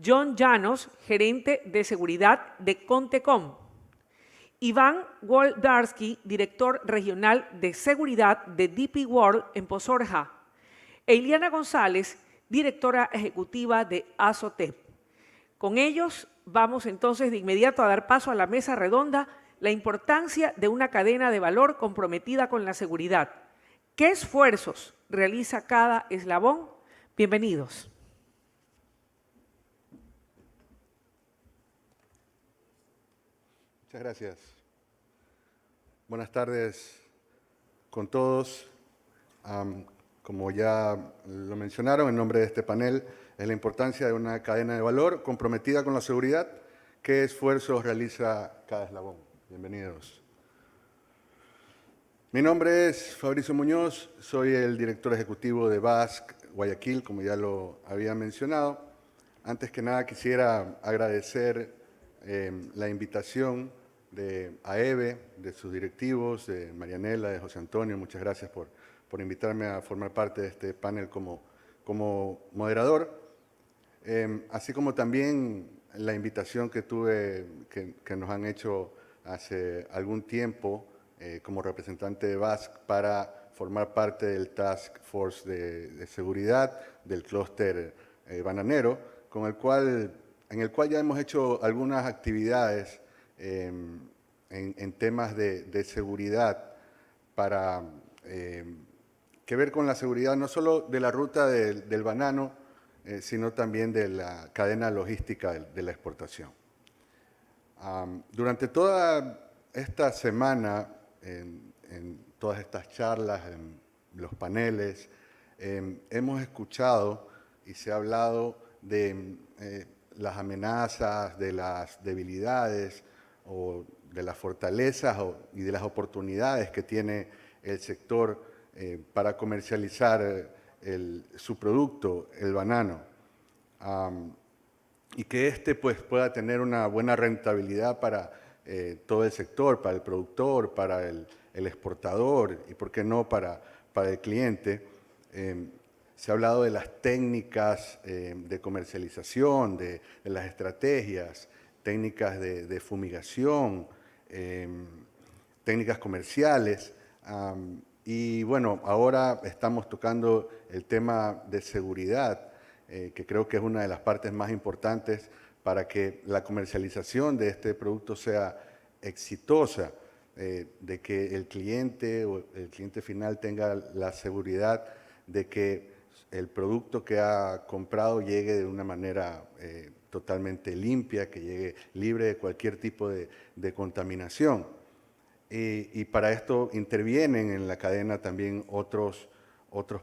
John Llanos, gerente de seguridad de Contecom. Iván Woldarski, director regional de seguridad de DP World en Pozorja. Eliana González, directora ejecutiva de Azotep. Con ellos vamos entonces de inmediato a dar paso a la mesa redonda, la importancia de una cadena de valor comprometida con la seguridad. ¿Qué esfuerzos realiza cada eslabón? Bienvenidos. Muchas gracias. Buenas tardes con todos. Como ya lo mencionaron, en nombre de este panel es la importancia de una cadena de valor comprometida con la seguridad. ¿Qué esfuerzos realiza cada eslabón? Bienvenidos. Mi nombre es Fabricio Muñoz, soy el director ejecutivo de BASC Guayaquil, como ya lo había mencionado. Antes que nada quisiera agradecer la invitación de AEBE, de sus directivos, de Marianela, de José Antonio. Muchas gracias por invitarme a formar parte de este panel como moderador. Así como también la invitación que nos han hecho hace algún tiempo como representante de BASC para formar parte del Task Force de seguridad del clúster bananero, en el cual ya hemos hecho algunas actividades en temas de seguridad para que ver con la seguridad no solo de la ruta del banano, sino también de la cadena logística de la exportación. Durante toda esta semana, en todas estas charlas, en los paneles, hemos escuchado y se ha hablado de las amenazas, de las debilidades o de las fortalezas y de las oportunidades que tiene el sector para comercializar su producto, el banano. Y que pues, pueda tener una buena rentabilidad para todo el sector, para el productor, para el exportador y, por qué no, para el cliente. Se ha hablado de las técnicas de comercialización, de las estrategias, técnicas de fumigación, técnicas comerciales. Y bueno, ahora estamos tocando el tema de seguridad, que creo que es una de las partes más importantes para que la comercialización de este producto sea exitosa, de que el cliente o el cliente final tenga la seguridad de que el producto que ha comprado llegue de una manera totalmente limpia, que llegue libre de cualquier tipo de contaminación. Y para esto intervienen en la cadena también otros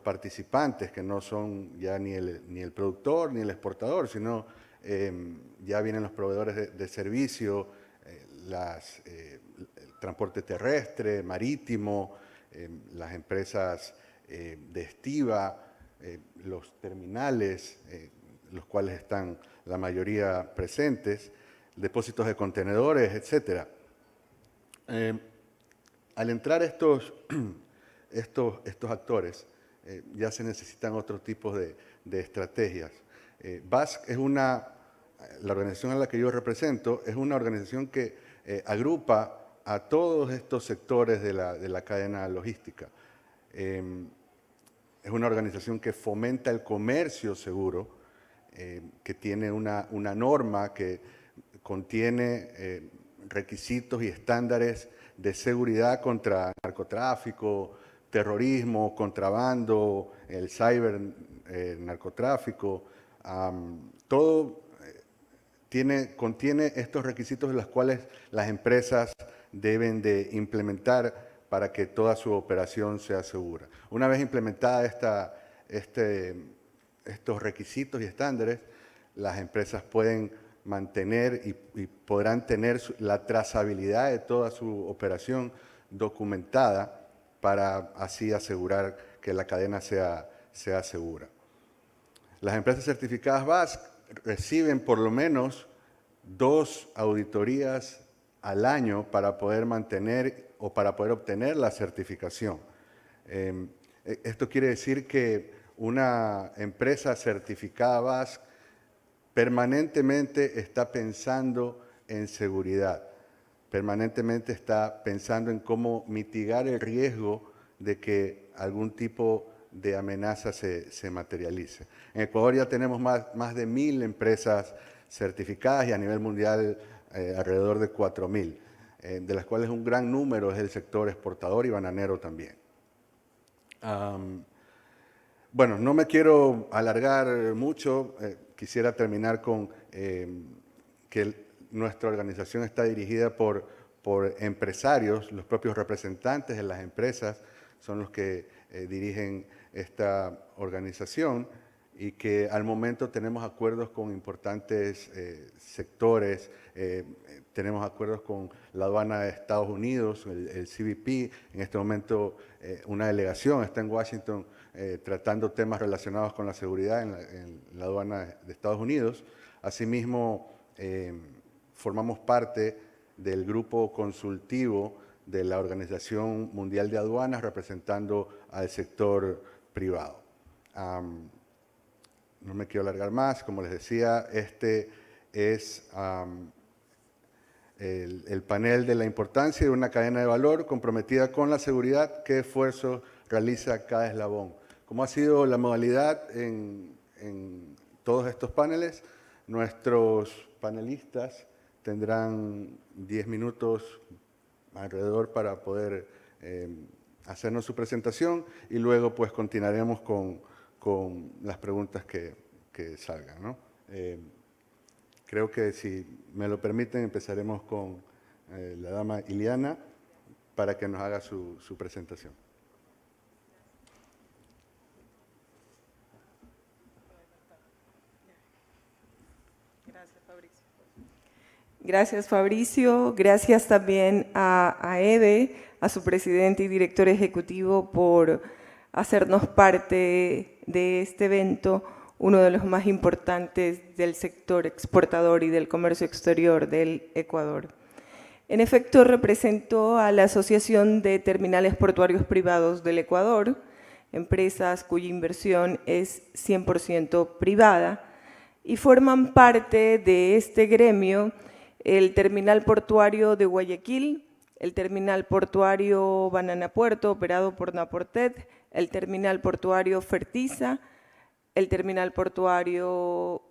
participantes que no son ya ni el productor ni el exportador, sino ya vienen los proveedores de servicio, el transporte terrestre, marítimo, las empresas de estiba, los terminales, los cuales están la mayoría presentes, depósitos de contenedores, etcétera. Al entrar estos actores, ya se necesitan otros tipos de estrategias. BASC es la organización a la que yo represento, es una organización que agrupa a todos estos sectores de la cadena logística. Es una organización que fomenta el comercio seguro, que tiene una norma que contiene requisitos y estándares de seguridad contra narcotráfico, terrorismo, contrabando, el narcotráfico. Todo contiene estos requisitos de los cuales las empresas deben de implementar para que toda su operación sea segura. Una vez implementada estos requisitos y estándares, las empresas pueden mantener y podrán tener la trazabilidad de toda su operación documentada para así asegurar que la cadena sea segura. Las empresas certificadas BASC reciben por lo menos 2 auditorías al año para poder mantener o para poder obtener la certificación. Esto quiere decir que una empresa certificada BASC permanentemente está pensando en seguridad, permanentemente está pensando en cómo mitigar el riesgo de que algún tipo de amenaza se materialice. En Ecuador ya tenemos más de 1000 empresas certificadas y a nivel mundial alrededor de 4000, de las cuales un gran número es del sector exportador y bananero también. Bueno, no me quiero alargar mucho, quisiera terminar con que nuestra organización está dirigida por empresarios, los propios representantes de las empresas son los que dirigen esta organización y que al momento tenemos acuerdos con importantes sectores, tenemos acuerdos con la aduana de Estados Unidos, el CBP, en este momento una delegación está en Washington tratando temas relacionados con la seguridad en la aduana de Estados Unidos. Asimismo, formamos parte del grupo consultivo de la Organización Mundial de Aduanas representando al sector privado. No me quiero alargar más, como les decía, este es el panel de la importancia de una cadena de valor comprometida con la seguridad, qué esfuerzo realiza cada eslabón. Como ha sido la modalidad en todos estos paneles, nuestros panelistas tendrán 10 minutos alrededor para poder hacernos su presentación y luego pues continuaremos con las preguntas que salgan, ¿no? Creo que si me lo permiten empezaremos con la dama Iliana para que nos haga su presentación. Gracias, Fabricio. Gracias también a Ede, a su presidente y director ejecutivo, por hacernos parte de este evento, uno de los más importantes del sector exportador y del comercio exterior del Ecuador. En efecto, represento a la Asociación de Terminales Portuarios Privados del Ecuador, empresas cuya inversión es 100% privada, y forman parte de este gremio el Terminal Portuario de Guayaquil, el Terminal Portuario Banana Puerto, operado por Naported, el Terminal Portuario Fertiza, el Terminal Portuario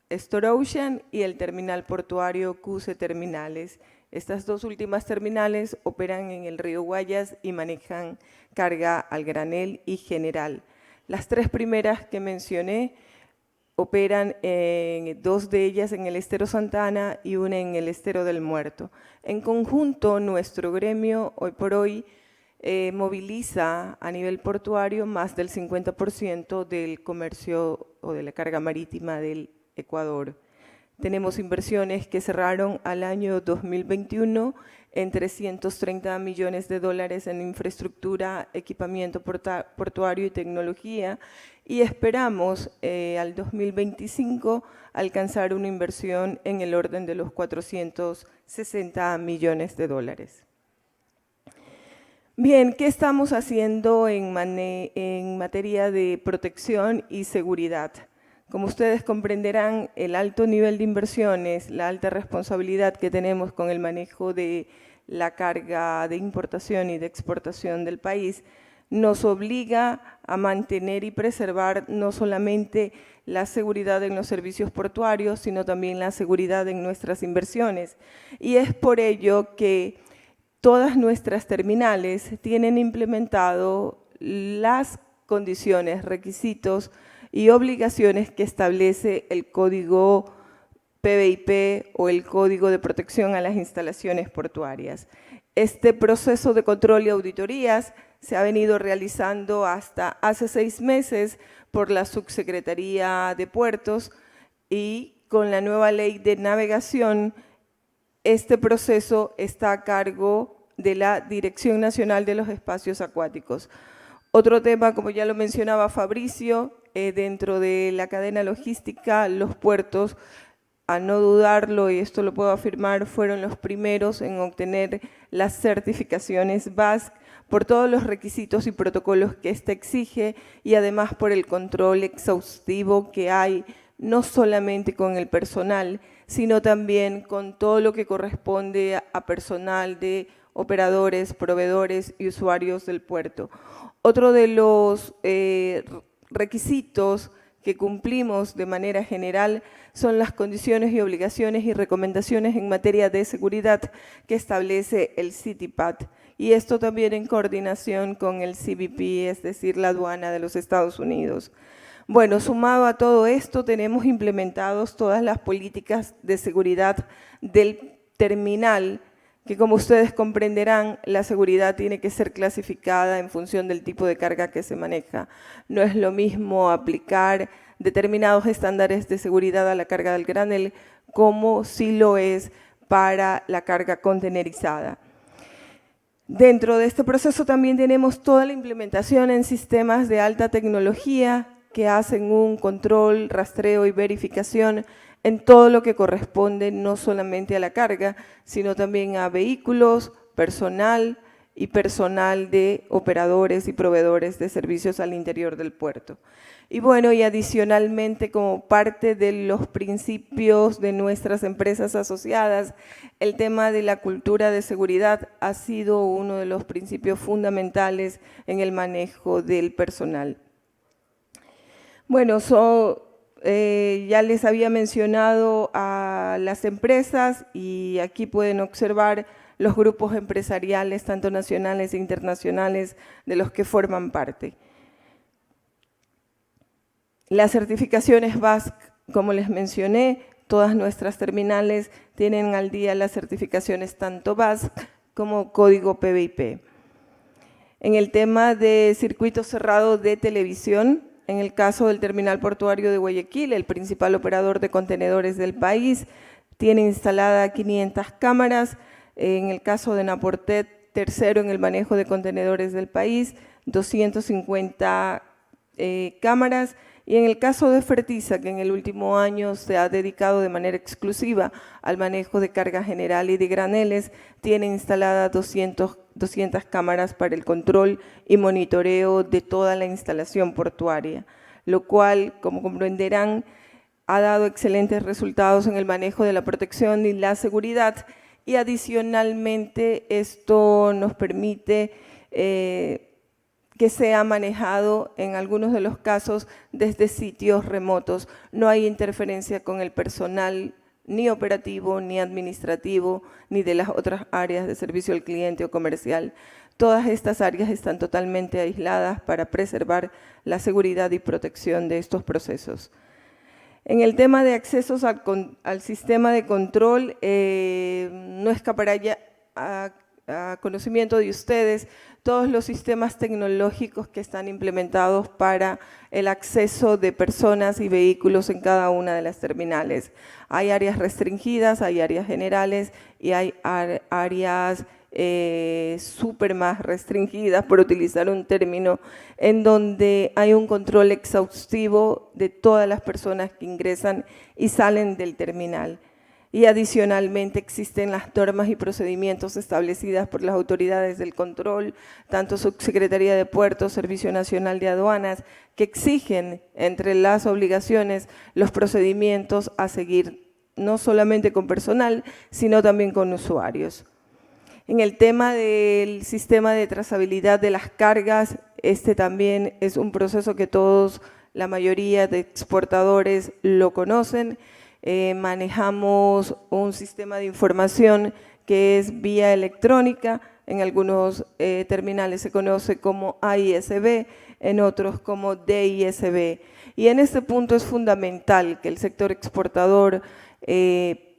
Store Ocean y el Terminal Portuario Cuse Terminales. Estas dos últimas terminales operan en el río Guayas y manejan carga al granel y general. Las tres primeras que mencioné operan dos de ellas en el estero Santa Ana y una en el estero del Muerto. En conjunto, nuestro gremio hoy por hoy moviliza a nivel portuario más del 50% del comercio o de la carga marítima del Ecuador. Tenemos inversiones que cerraron al año 2021 en $330 millones en infraestructura, equipamiento portuario y tecnología, y esperamos al 2025 alcanzar una inversión en el orden de los $460 millones. Bien, ¿qué estamos haciendo en materia de protección y seguridad? Como ustedes comprenderán, el alto nivel de inversiones, la alta responsabilidad que tenemos con el manejo de la carga de importación y de exportación del país, nos obliga a mantener y preservar no solamente la seguridad en los servicios portuarios, sino también la seguridad en nuestras inversiones. Y es por ello que todas nuestras terminales tienen implementado las condiciones, requisitos y obligaciones que establece el Código PBIP o el Código de Protección a las Instalaciones Portuarias. Este proceso de control y auditorías se ha venido realizando hasta hace 6 meses por la Subsecretaría de Puertos y con la nueva ley de navegación, este proceso está a cargo de la Dirección Nacional de los Espacios Acuáticos. Otro tema, como ya lo mencionaba Fabricio, dentro de la cadena logística, los puertos, a no dudarlo, y esto lo puedo afirmar, fueron los primeros en obtener las certificaciones BASC por todos los requisitos y protocolos que ésta exige y además por el control exhaustivo que hay no solamente con el personal, sino también con todo lo que corresponde a personal de operadores, proveedores y usuarios del puerto. Otro de los requisitos que cumplimos de manera general son las condiciones y obligaciones y recomendaciones en materia de seguridad que establece el CITIPAT, y esto también en coordinación con el CBP, es decir, la aduana de los Estados Unidos. Bueno, sumado a todo esto, tenemos implementados todas las políticas de seguridad del terminal, que como ustedes comprenderán, la seguridad tiene que ser clasificada en función del tipo de carga que se maneja. No es lo mismo aplicar determinados estándares de seguridad a la carga del granel como sí lo es para la carga contenerizada. Dentro de este proceso también tenemos toda la implementación en sistemas de alta tecnología que hacen un control, rastreo y verificación en todo lo que corresponde no solamente a la carga, sino también a vehículos, personal y personal de operadores y proveedores de servicios al interior del puerto. Y bueno, y adicionalmente, como parte de los principios de nuestras empresas asociadas, el tema de la cultura de seguridad ha sido uno de los principios fundamentales en el manejo del personal. Bueno, ya les había mencionado a las empresas y aquí pueden observar los grupos empresariales, tanto nacionales e internacionales, de los que forman parte. Las certificaciones BASC, como les mencioné, todas nuestras terminales tienen al día las certificaciones tanto BASC como código PBIP. En el tema de circuito cerrado de televisión, en el caso del terminal portuario de Guayaquil, el principal operador de contenedores del país, tiene instalada 500 cámaras. En el caso de Naportet, tercero en el manejo de contenedores del país, 250 cámaras. Y en el caso de Fertiza, que en el último año se ha dedicado de manera exclusiva al manejo de carga general y de graneles, tiene instaladas 200 cámaras para el control y monitoreo de toda la instalación portuaria, lo cual, como comprenderán, ha dado excelentes resultados en el manejo de la protección y la seguridad, y adicionalmente esto nos permite que sea manejado en algunos de los casos desde sitios remotos. No hay interferencia con el personal ni operativo, ni administrativo, ni de las otras áreas de servicio al cliente o comercial. Todas estas áreas están totalmente aisladas para preservar la seguridad y protección de estos procesos. En el tema de accesos al sistema de control, no escapará ya a conocimiento de ustedes todos los sistemas tecnológicos que están implementados para el acceso de personas y vehículos en cada una de las terminales. Hay áreas restringidas, hay áreas generales y hay áreas súper más restringidas, por utilizar un término, en donde hay un control exhaustivo de todas las personas que ingresan y salen del terminal. Y adicionalmente existen las normas y procedimientos establecidas por las autoridades del control, tanto Subsecretaría de Puertos, Servicio Nacional de Aduanas, que exigen entre las obligaciones los procedimientos a seguir, no solamente con personal, sino también con usuarios. En el tema del sistema de trazabilidad de las cargas, este también es un proceso que todos, la mayoría de exportadores lo conocen. Manejamos un sistema de información que es vía electrónica, en algunos terminales se conoce como AISB, en otros como DISB. Y en este punto es fundamental que el sector exportador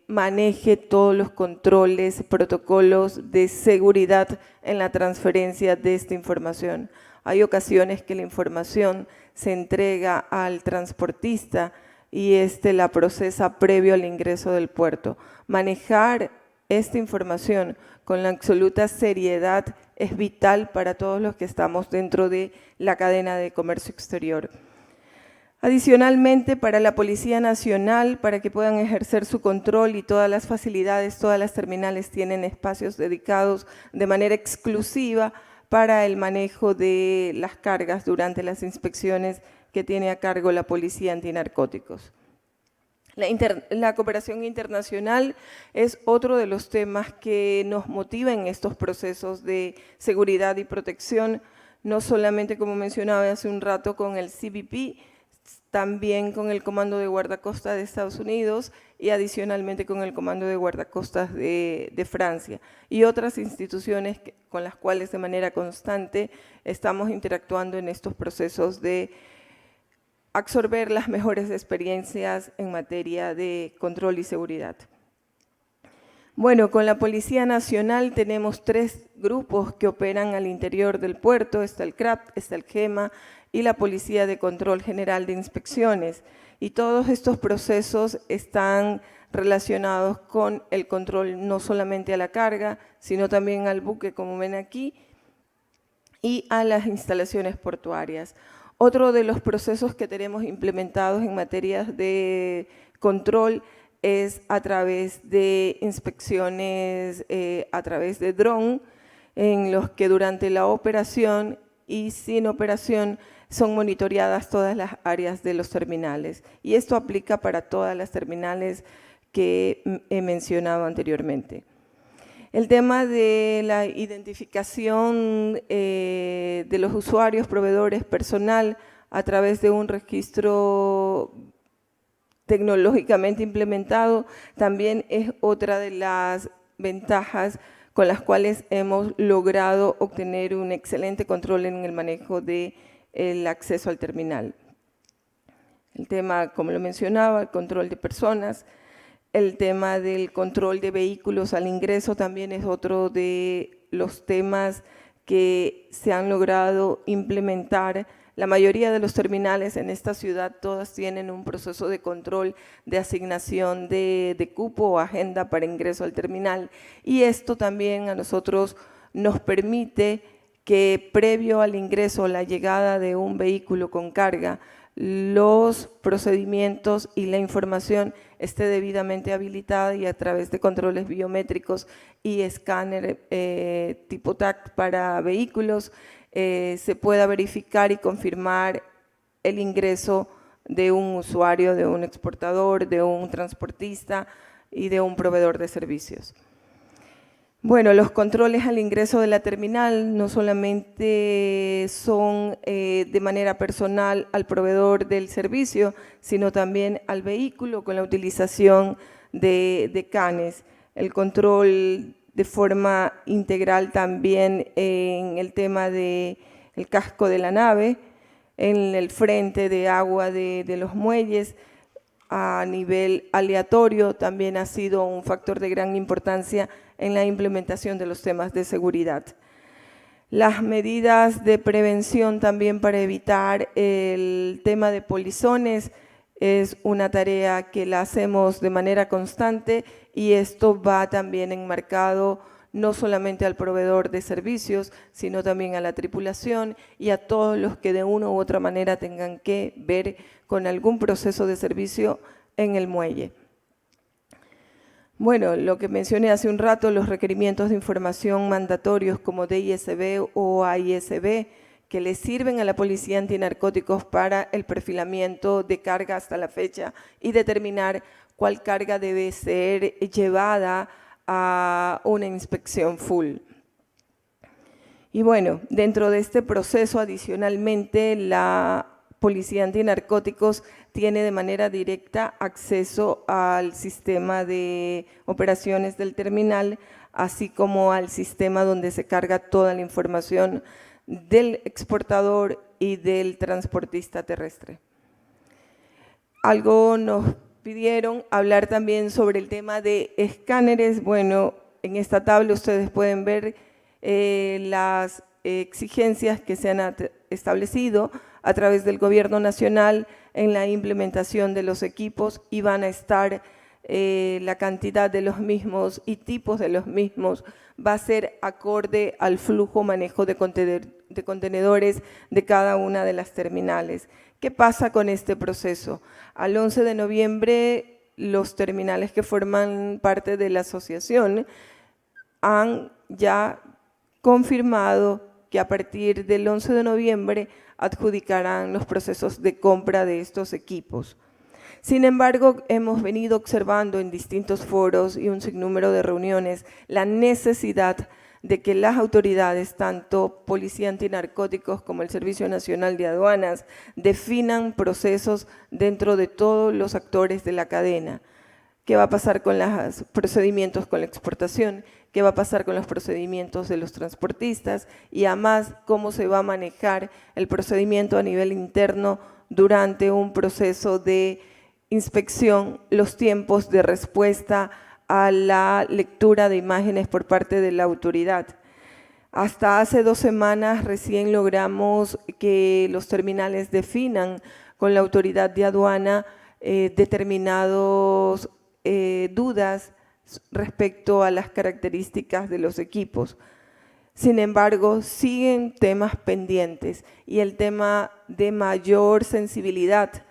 maneje todos los controles, protocolos de seguridad en la transferencia de esta información. Hay ocasiones que la información se entrega al transportista y la procesa previo al ingreso del puerto. Manejar esta información con la absoluta seriedad es vital para todos los que estamos dentro de la cadena de comercio exterior. Adicionalmente, para la Policía Nacional, para que puedan ejercer su control y todas las facilidades, todas las terminales tienen espacios dedicados de manera exclusiva para el manejo de las cargas durante las inspecciones que tiene a cargo la Policía Antinarcóticos. La cooperación internacional es otro de los temas que nos motiva en estos procesos de seguridad y protección, no solamente, como mencionaba hace un rato, con el CBP, también con el Comando de Guardacostas de Estados Unidos y adicionalmente con el Comando de Guardacostas de Francia y otras instituciones con las cuales de manera constante estamos interactuando en estos procesos de absorber las mejores experiencias en materia de control y seguridad. Bueno, con la Policía Nacional tenemos 3 grupos que operan al interior del puerto, está el CRAP, está el GEMA y la Policía de Control General de Inspecciones. Y todos estos procesos están relacionados con el control no solamente a la carga, sino también al buque, como ven aquí, y a las instalaciones portuarias. Otro de los procesos que tenemos implementados en materia de control es a través de inspecciones, a través de dron, en los que durante la operación y sin operación son monitoreadas todas las áreas de los terminales. Y esto aplica para todas las terminales que he mencionado anteriormente. El tema de la identificación de los usuarios, proveedores, personal, a través de un registro tecnológicamente implementado, también es otra de las ventajas con las cuales hemos logrado obtener un excelente control en el manejo del acceso al terminal. El tema, como lo mencionaba, el control de personas. El tema del control de vehículos al ingreso también es otro de los temas que se han logrado implementar. La mayoría de los terminales en esta ciudad, todas tienen un proceso de control de asignación de cupo o agenda para ingreso al terminal. Y esto también a nosotros nos permite que previo al ingreso o la llegada de un vehículo con carga, los procedimientos y la información esté debidamente habilitada y a través de controles biométricos y escáner tipo TAC para vehículos se pueda verificar y confirmar el ingreso de un usuario, de un exportador, de un transportista y de un proveedor de servicios. Bueno, los controles al ingreso de la terminal no solamente son de manera personal al proveedor del servicio, sino también al vehículo con la utilización de canes. El control de forma integral también en el tema del casco de la nave, en el frente de agua de los muelles, a nivel aleatorio también ha sido un factor de gran importancia en la implementación de los temas de seguridad. Las medidas de prevención también para evitar el tema de polizones es una tarea que la hacemos de manera constante y esto va también enmarcado no solamente al proveedor de servicios, sino también a la tripulación y a todos los que de una u otra manera tengan que ver con algún proceso de servicio en el muelle. Bueno, lo que mencioné hace un rato, los requerimientos de información mandatorios como DISB o AISB, que le sirven a la Policía Antinarcóticos para el perfilamiento de carga hasta la fecha y determinar cuál carga debe ser llevada a una inspección full. Y bueno, dentro de este proceso, adicionalmente, la Policía Antinarcóticos tiene de manera directa acceso al sistema de operaciones del terminal, así como al sistema donde se carga toda la información del exportador y del transportista terrestre. Algo nos pidieron hablar también sobre el tema de escáneres. Bueno, en esta tabla ustedes pueden ver las exigencias que se han establecido a través del Gobierno Nacional en la implementación de los equipos y van a estar la cantidad de los mismos y tipos de los mismos va a ser acorde al flujo manejo de contenedores de cada una de las terminales. ¿Qué pasa con este proceso? Al 11 de noviembre, los terminales que forman parte de la asociación han ya confirmado que a partir del 11 de noviembre adjudicarán los procesos de compra de estos equipos. Sin embargo, hemos venido observando en distintos foros y un sinnúmero de reuniones la necesidad de que las autoridades, tanto Policía Antinarcóticos como el Servicio Nacional de Aduanas, definan procesos dentro de todos los actores de la cadena. ¿Qué va a pasar con los procedimientos con la exportación? ¿Qué va a pasar con los procedimientos de los transportistas? Y además, ¿cómo se va a manejar el procedimiento a nivel interno durante un proceso de inspección, los tiempos de respuesta a la lectura de imágenes por parte de la autoridad? Hasta hace 2 semanas recién logramos que los terminales definan con la autoridad de aduana determinados dudas respecto a las características de los equipos. Sin embargo, siguen temas pendientes y el tema de mayor sensibilidad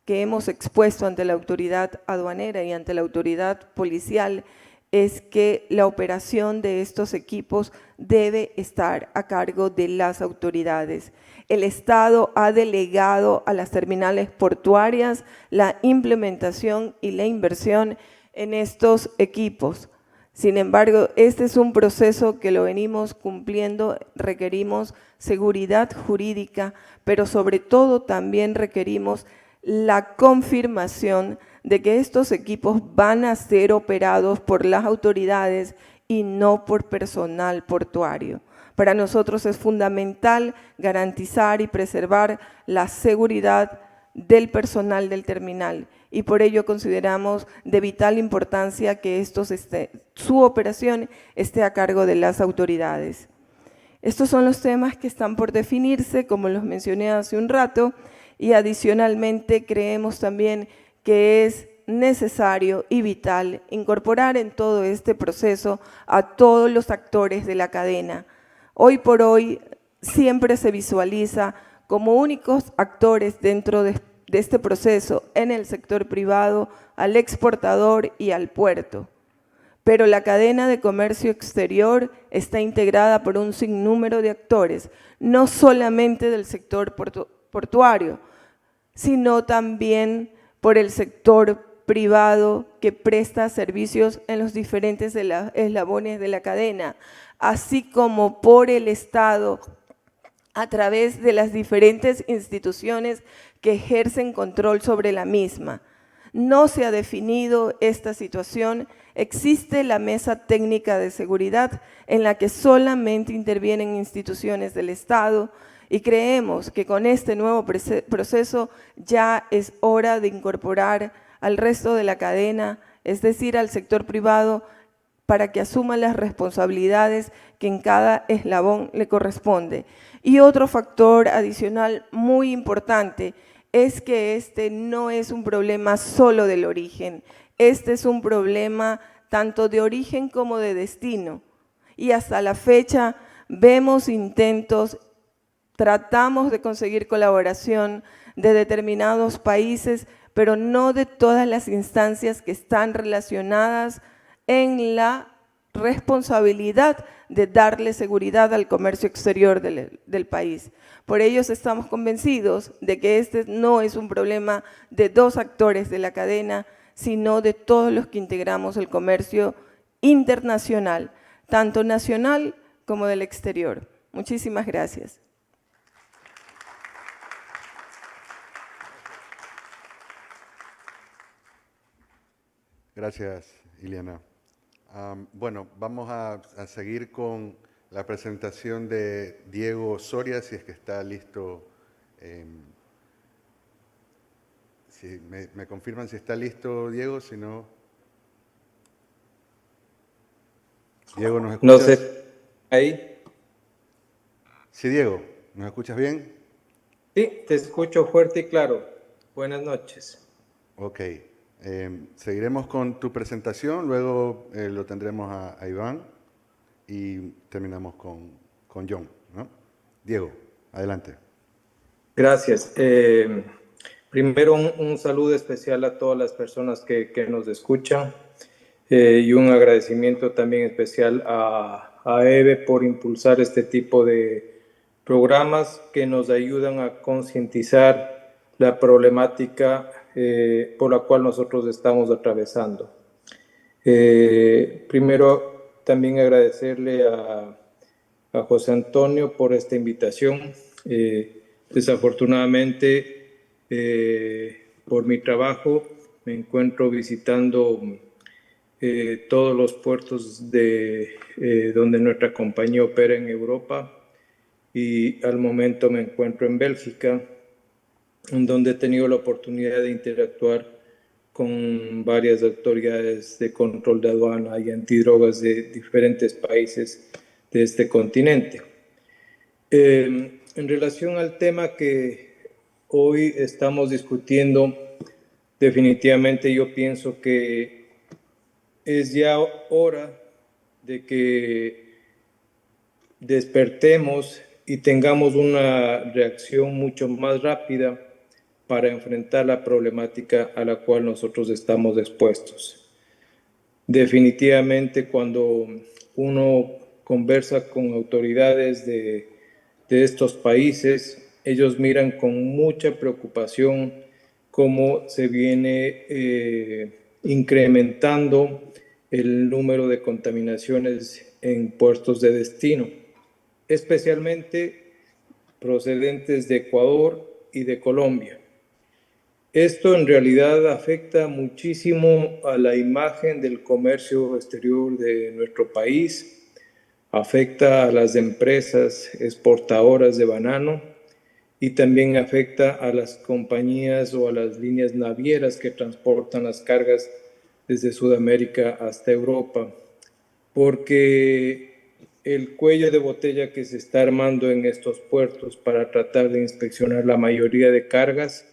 que hemos expuesto ante la autoridad aduanera y ante la autoridad policial es que la operación de estos equipos debe estar a cargo de las autoridades. El Estado ha delegado a las terminales portuarias la implementación y la inversión en estos equipos. Sin embargo, este es un proceso que lo venimos cumpliendo, requerimos seguridad jurídica, pero sobre todo también requerimos la confirmación de que estos equipos van a ser operados por las autoridades y no por personal portuario. Para nosotros es fundamental garantizar y preservar la seguridad del personal del terminal y por ello consideramos de vital importancia que su operación esté a cargo de las autoridades. Estos son los temas que están por definirse, como los mencioné hace un rato, y adicionalmente creemos también que es necesario y vital incorporar en todo este proceso a todos los actores de la cadena. Hoy por hoy siempre se visualiza como únicos actores dentro de este proceso en el sector privado al exportador y al puerto. Pero la cadena de comercio exterior está integrada por un sinnúmero de actores, no solamente del sector portuario, sino también por el sector privado que presta servicios en los diferentes eslabones de la cadena, así como por el Estado a través de las diferentes instituciones que ejercen control sobre la misma. No se ha definido esta situación, existe la Mesa Técnica de Seguridad en la que solamente intervienen instituciones del Estado y creemos que con este nuevo proceso ya es hora de incorporar al resto de la cadena, es decir, al sector privado, para que asuma las responsabilidades que en cada eslabón le corresponde. Y otro factor adicional muy importante es que este no es un problema solo del origen, este es un problema tanto de origen como de destino. Y hasta la fecha vemos intentos, tratamos de conseguir colaboración de determinados países, pero no de todas las instancias que están relacionadas en la responsabilidad de darle seguridad al comercio exterior del país. Por ello estamos convencidos de que este no es un problema de 2 actores de la cadena, sino de todos los que integramos el comercio internacional, tanto nacional como del exterior. Muchísimas gracias. Gracias, Ileana. Bueno, vamos a seguir con la presentación de Diego Soria, si es que está listo. Si me confirman si está listo, Diego, si no… Diego, ¿nos escuchas? No sé, ahí. Sí, Diego, ¿nos escuchas bien? Sí, te escucho fuerte y claro. Buenas noches. Ok. Seguiremos con tu presentación, luego lo tendremos a Iván y terminamos con John, ¿no? Diego, adelante. Gracias. Primero, un saludo especial a todas las personas que nos escuchan y un agradecimiento también especial a EVE por impulsar este tipo de programas que nos ayudan a concientizar la problemática por la cual nosotros estamos atravesando. Primero, también agradecerle a José Antonio por esta invitación. Desafortunadamente, por mi trabajo, me encuentro visitando todos los puertos donde nuestra compañía opera en Europa, y al momento me encuentro en Bélgica, en donde he tenido la oportunidad de interactuar con varias autoridades de control de aduana y antidrogas de diferentes países de este continente. En relación al tema que hoy estamos discutiendo, definitivamente yo pienso que es ya hora de que despertemos y tengamos una reacción mucho más rápida para enfrentar la problemática a la cual nosotros estamos expuestos. Definitivamente, cuando uno conversa con autoridades de estos países, ellos miran con mucha preocupación cómo se viene incrementando el número de contaminaciones en puertos de destino, especialmente procedentes de Ecuador y de Colombia. Esto en realidad afecta muchísimo a la imagen del comercio exterior de nuestro país, afecta a las empresas exportadoras de banano y también afecta a las compañías o a las líneas navieras que transportan las cargas desde Sudamérica hasta Europa, porque el cuello de botella que se está armando en estos puertos para tratar de inspeccionar la mayoría de cargas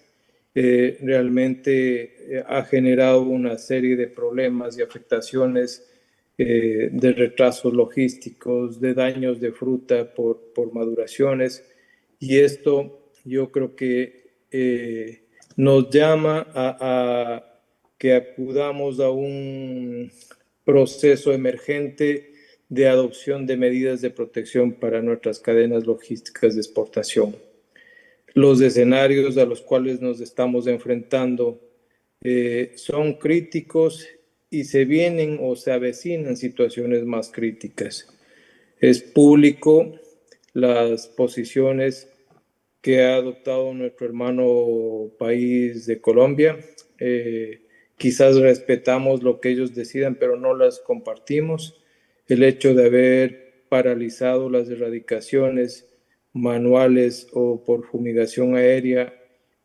realmente ha generado una serie de problemas y afectaciones de retrasos logísticos, de daños de fruta por maduraciones, y esto yo creo que nos llama a que acudamos a un proceso emergente de adopción de medidas de protección para nuestras cadenas logísticas de exportación. Los escenarios a los cuales nos estamos enfrentando son críticos y se vienen o se avecinan situaciones más críticas. Es público las posiciones que ha adoptado nuestro hermano país de Colombia. Quizás respetamos lo que ellos decidan, pero no las compartimos. El hecho de haber paralizado las erradicaciones manuales o por fumigación aérea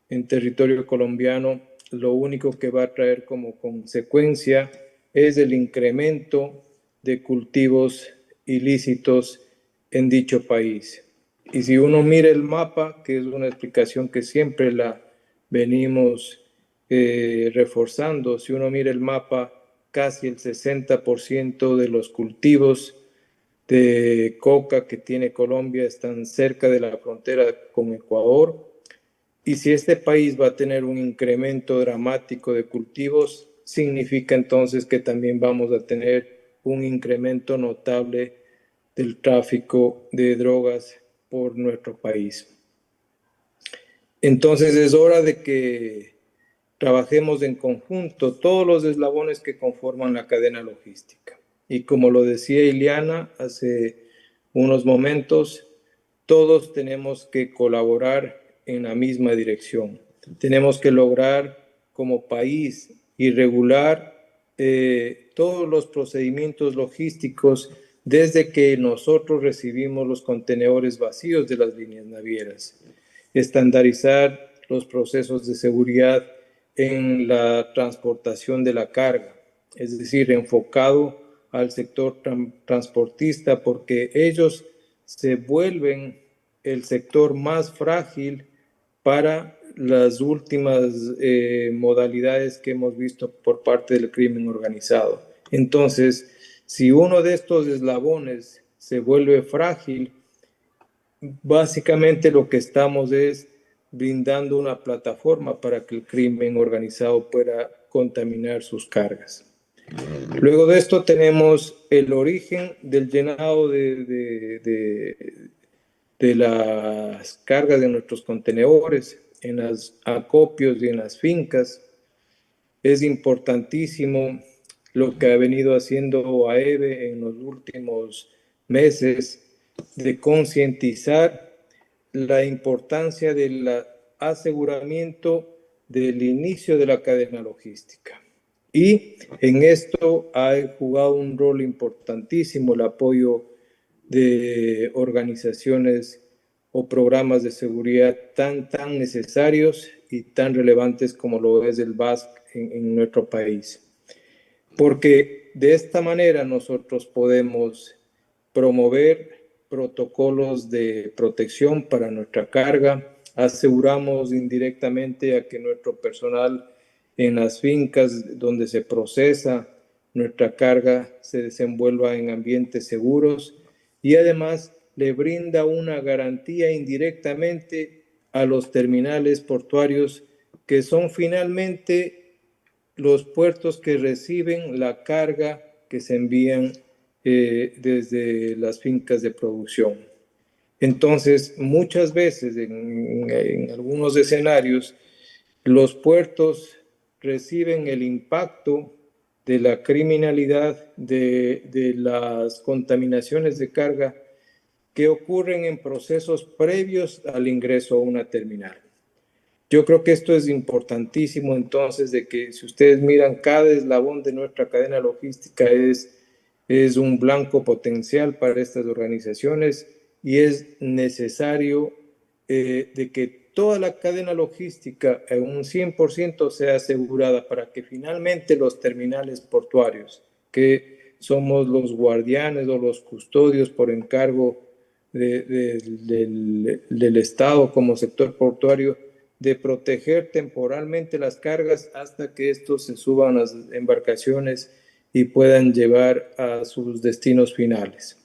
en territorio colombiano, lo único que va a traer como consecuencia es el incremento de cultivos ilícitos en dicho país. Y si uno mira el mapa, que es una explicación que siempre la venimos reforzando, si uno mira el mapa, casi el 60% de los cultivos de coca que tiene Colombia están cerca de la frontera con Ecuador. Y si este país va a tener un incremento dramático de cultivos, significa entonces que también vamos a tener un incremento notable del tráfico de drogas por nuestro país. Entonces es hora de que trabajemos en conjunto todos los eslabones que conforman la cadena logística. Y como lo decía Ileana hace unos momentos, todos tenemos que colaborar en la misma dirección. Tenemos que lograr como país y regular todos los procedimientos logísticos desde que nosotros recibimos los contenedores vacíos de las líneas navieras. Estandarizar los procesos de seguridad en la transportación de la carga, es decir, enfocado al sector transportista, porque ellos se vuelven el sector más frágil para las últimas modalidades que hemos visto por parte del crimen organizado. Entonces, si uno de estos eslabones se vuelve frágil, básicamente lo que estamos es brindando una plataforma para que el crimen organizado pueda contaminar sus cargas. Luego de esto tenemos el origen del llenado de las cargas de nuestros contenedores. en los acopios y en las fincas. Es importantísimo lo que ha venido haciendo AEBE en los últimos meses de concientizar la importancia del aseguramiento del inicio de la cadena logística. Y en esto ha jugado un rol importantísimo el apoyo de organizaciones o programas de seguridad tan necesarios y tan relevantes como lo es el BASC en nuestro país. Porque de esta manera nosotros podemos promover protocolos de protección para nuestra carga, aseguramos indirectamente a que nuestro personal en las fincas donde se procesa nuestra carga se desenvuelva en ambientes seguros y además le brinda una garantía indirectamente a los terminales portuarios que son finalmente los puertos que reciben la carga que se envían desde las fincas de producción. Entonces, muchas veces en algunos escenarios, los puertos reciben el impacto de la criminalidad, de las contaminaciones de carga que ocurren en procesos previos al ingreso a una terminal. Yo creo que esto es importantísimo, entonces, de que si ustedes miran, cada eslabón de nuestra cadena logística es un blanco potencial para estas organizaciones y es necesario de que toda la cadena logística en un 100% sea asegurada para que finalmente los terminales portuarios, que somos los guardianes o los custodios por encargo del Estado como sector portuario, de proteger temporalmente las cargas hasta que estos se suban a las embarcaciones y puedan llevar a sus destinos finales.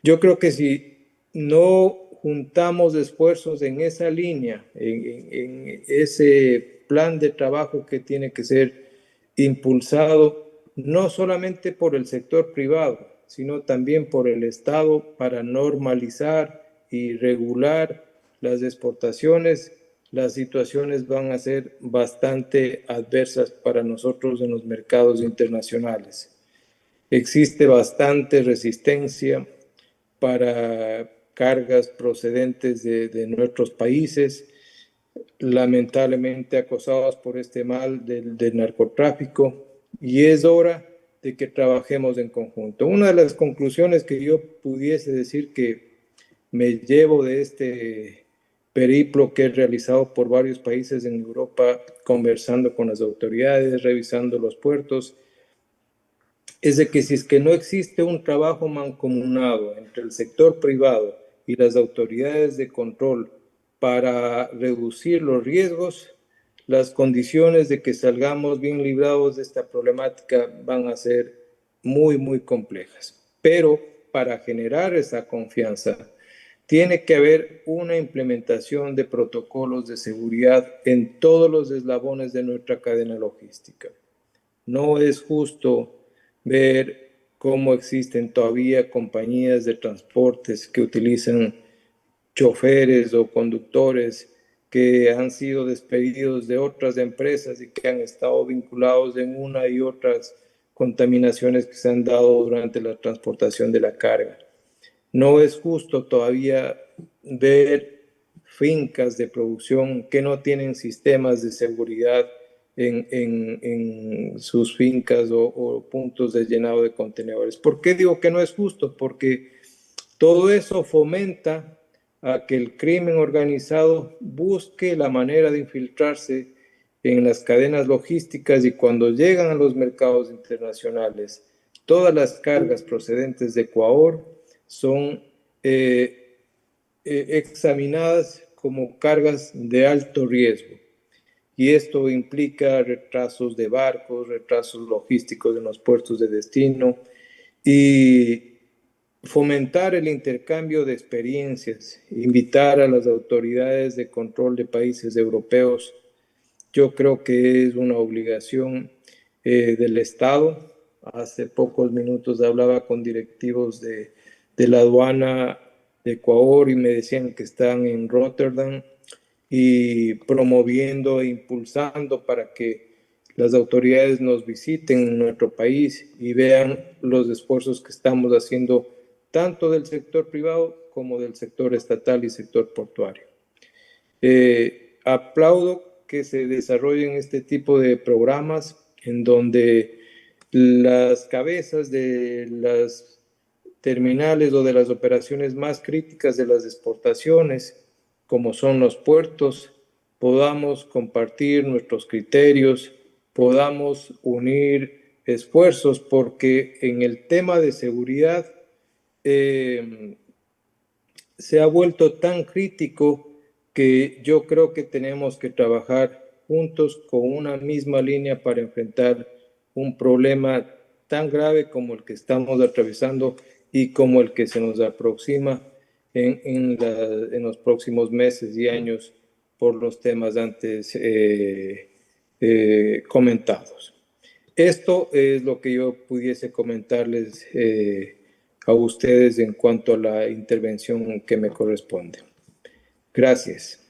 Yo creo que si no juntamos esfuerzos en esa línea, en ese plan de trabajo que tiene que ser impulsado no solamente por el sector privado, sino también por el Estado para normalizar y regular las exportaciones, las situaciones van a ser bastante adversas para nosotros en los mercados internacionales. Existe bastante resistencia para cargas procedentes de nuestros países, lamentablemente acosados por este mal del narcotráfico, y es hora de que trabajemos en conjunto. Una de las conclusiones que yo pudiese decir que me llevo de este periplo que he realizado por varios países en Europa, conversando con las autoridades, revisando los puertos, es de que si es que no existe un trabajo mancomunado entre el sector privado y las autoridades de control para reducir los riesgos, las condiciones de que salgamos bien librados de esta problemática van a ser muy complejas. Pero para generar esa confianza, tiene que haber una implementación de protocolos de seguridad en todos los eslabones de nuestra cadena logística. No es justo ver cómo existen todavía compañías de transportes que utilizan choferes o conductores que han sido despedidos de otras empresas y que han estado vinculados en una y otras contaminaciones que se han dado durante la transportación de la carga. No es justo todavía ver fincas de producción que no tienen sistemas de seguridad en sus fincas o puntos de llenado de contenedores. ¿Por qué digo que no es justo? Porque todo eso fomenta a que el crimen organizado busque la manera de infiltrarse en las cadenas logísticas y cuando llegan a los mercados internacionales, todas las cargas procedentes de Ecuador son examinadas como cargas de alto riesgo. Y esto implica retrasos de barcos, retrasos logísticos en los puertos de destino y fomentar el intercambio de experiencias, invitar a las autoridades de control de países europeos. Yo creo que es una obligación del Estado. Hace pocos minutos hablaba con directivos de la aduana de Ecuador y me decían que están en Rotterdam y promoviendo e impulsando para que las autoridades nos visiten en nuestro país y vean los esfuerzos que estamos haciendo tanto del sector privado como del sector estatal y sector portuario. Aplaudo que se desarrollen este tipo de programas en donde las cabezas de las terminales o de las operaciones más críticas de las exportaciones, como son los puertos, podamos compartir nuestros criterios, podamos unir esfuerzos, porque en el tema de seguridad se ha vuelto tan crítico que yo creo que tenemos que trabajar juntos con una misma línea para enfrentar un problema tan grave como el que estamos atravesando y como el que se nos aproxima en los próximos meses y años por los temas antes comentados. Esto es lo que yo pudiese comentarles a ustedes en cuanto a la intervención que me corresponde. Gracias.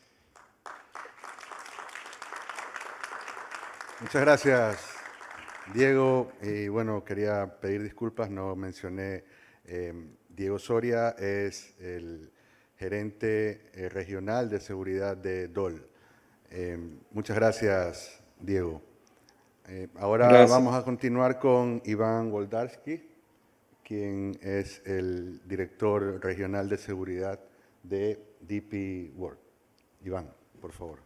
Muchas gracias, Diego. Y bueno, quería pedir disculpas, no mencioné, Diego Soria es el gerente regional de seguridad de DOL. Muchas gracias, Diego. Ahora Gracias. vamos a continuar con Iván Woldarski, quien es el director regional de seguridad de DP World. Iván, por favor.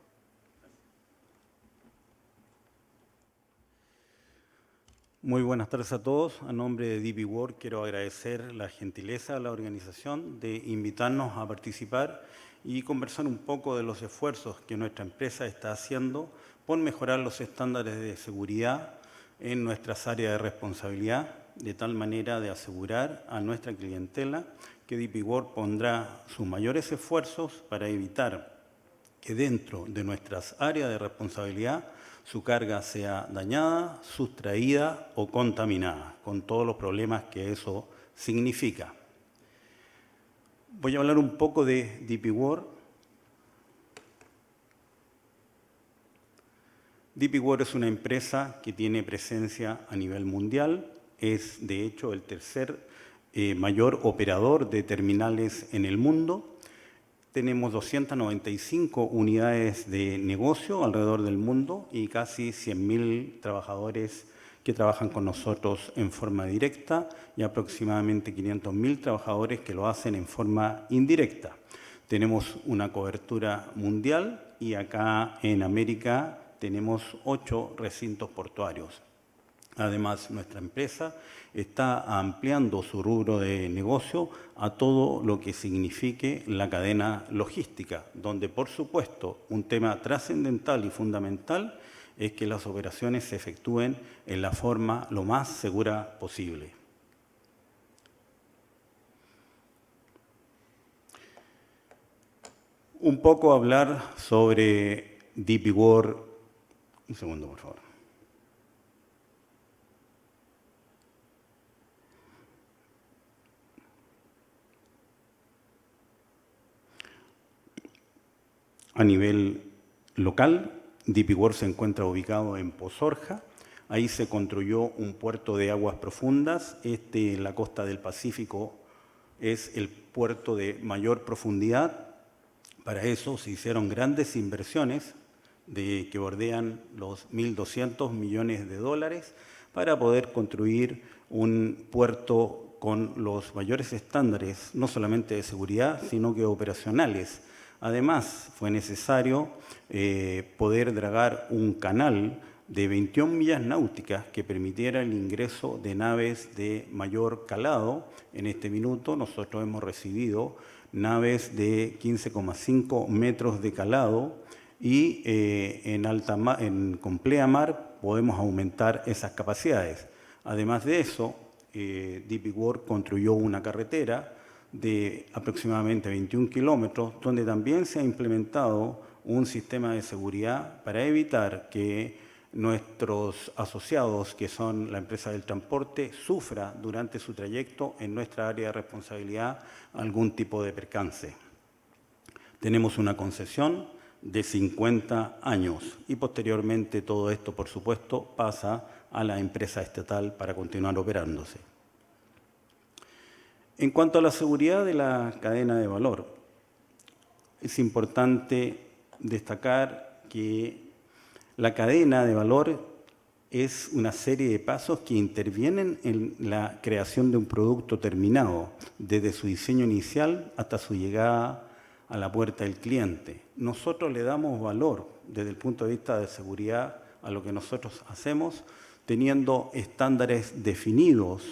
Muy buenas tardes a todos. A nombre de DP World quiero agradecer la gentileza de la organización de invitarnos a participar y conversar un poco de los esfuerzos que nuestra empresa está haciendo por mejorar los estándares de seguridad en nuestras áreas de responsabilidad, de tal manera de asegurar a nuestra clientela que DP World pondrá sus mayores esfuerzos para evitar que dentro de nuestras áreas de responsabilidad su carga sea dañada, sustraída o contaminada, con todos los problemas que eso significa. Voy a hablar un poco de DP World. DP World es una empresa que tiene presencia a nivel mundial, es de hecho el tercer mayor operador de terminales en el mundo. Tenemos 295 unidades de negocio alrededor del mundo y casi 100.000 trabajadores que trabajan con nosotros en forma directa y aproximadamente 500.000 trabajadores que lo hacen en forma indirecta. Tenemos una cobertura mundial y acá en América tenemos 8 recintos portuarios. Además, nuestra empresa está ampliando su rubro de negocio a todo lo que signifique la cadena logística, donde, por supuesto, un tema trascendental y fundamental es que las operaciones se efectúen en la forma lo más segura posible. Un poco hablar sobre DP World. Un segundo, por favor. A nivel local, DP World se encuentra ubicado en Pozorja. Ahí se construyó un puerto de aguas profundas. En la costa del Pacífico es el puerto de mayor profundidad. Para eso se hicieron grandes inversiones que bordean los 1.200 millones de dólares para poder construir un puerto con los mayores estándares, no solamente de seguridad, sino que operacionales. Además, fue necesario poder dragar un canal de 21 millas náuticas que permitiera el ingreso de naves de mayor calado. En este minuto nosotros hemos recibido naves de 15,5 metros de calado y con pleamar podemos aumentar esas capacidades. Además de eso, DP World construyó una carretera de aproximadamente 21 kilómetros, donde también se ha implementado un sistema de seguridad para evitar que nuestros asociados, que son la empresa del transporte, sufra durante su trayecto en nuestra área de responsabilidad algún tipo de percance. Tenemos una concesión de 50 años. Y posteriormente todo esto, por supuesto, pasa a la empresa estatal para continuar operándose. En cuanto a la seguridad de la cadena de valor, es importante destacar que la cadena de valor es una serie de pasos que intervienen en la creación de un producto terminado, desde su diseño inicial hasta su llegada a la puerta del cliente. Nosotros le damos valor desde el punto de vista de seguridad a lo que nosotros hacemos, teniendo estándares definidos,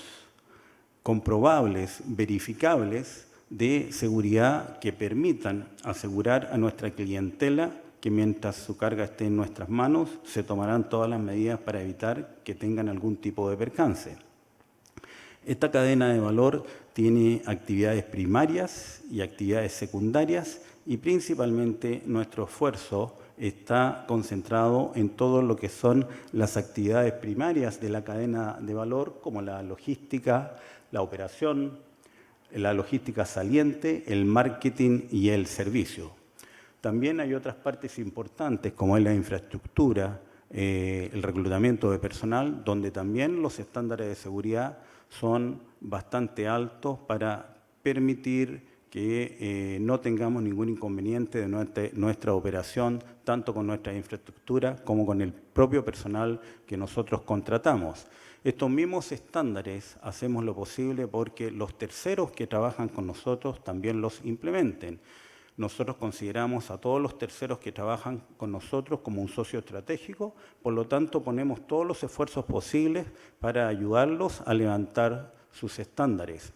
comprobables, verificables, de seguridad que permitan asegurar a nuestra clientela que mientras su carga esté en nuestras manos, se tomarán todas las medidas para evitar que tengan algún tipo de percance. Esta cadena de valor tiene actividades primarias y actividades secundarias y principalmente nuestro esfuerzo está concentrado en todo lo que son las actividades primarias de la cadena de valor, como la logística, la operación, la logística saliente, el marketing y el servicio. También hay otras partes importantes, como es la infraestructura, el reclutamiento de personal, donde también los estándares de seguridad son bastante altos para permitir que no tengamos ningún inconveniente de nuestra operación, tanto con nuestra infraestructura como con el propio personal que nosotros contratamos. Estos mismos estándares hacemos lo posible porque los terceros que trabajan con nosotros también los implementen. Nosotros consideramos a todos los terceros que trabajan con nosotros como un socio estratégico, por lo tanto ponemos todos los esfuerzos posibles para ayudarlos a levantar sus estándares.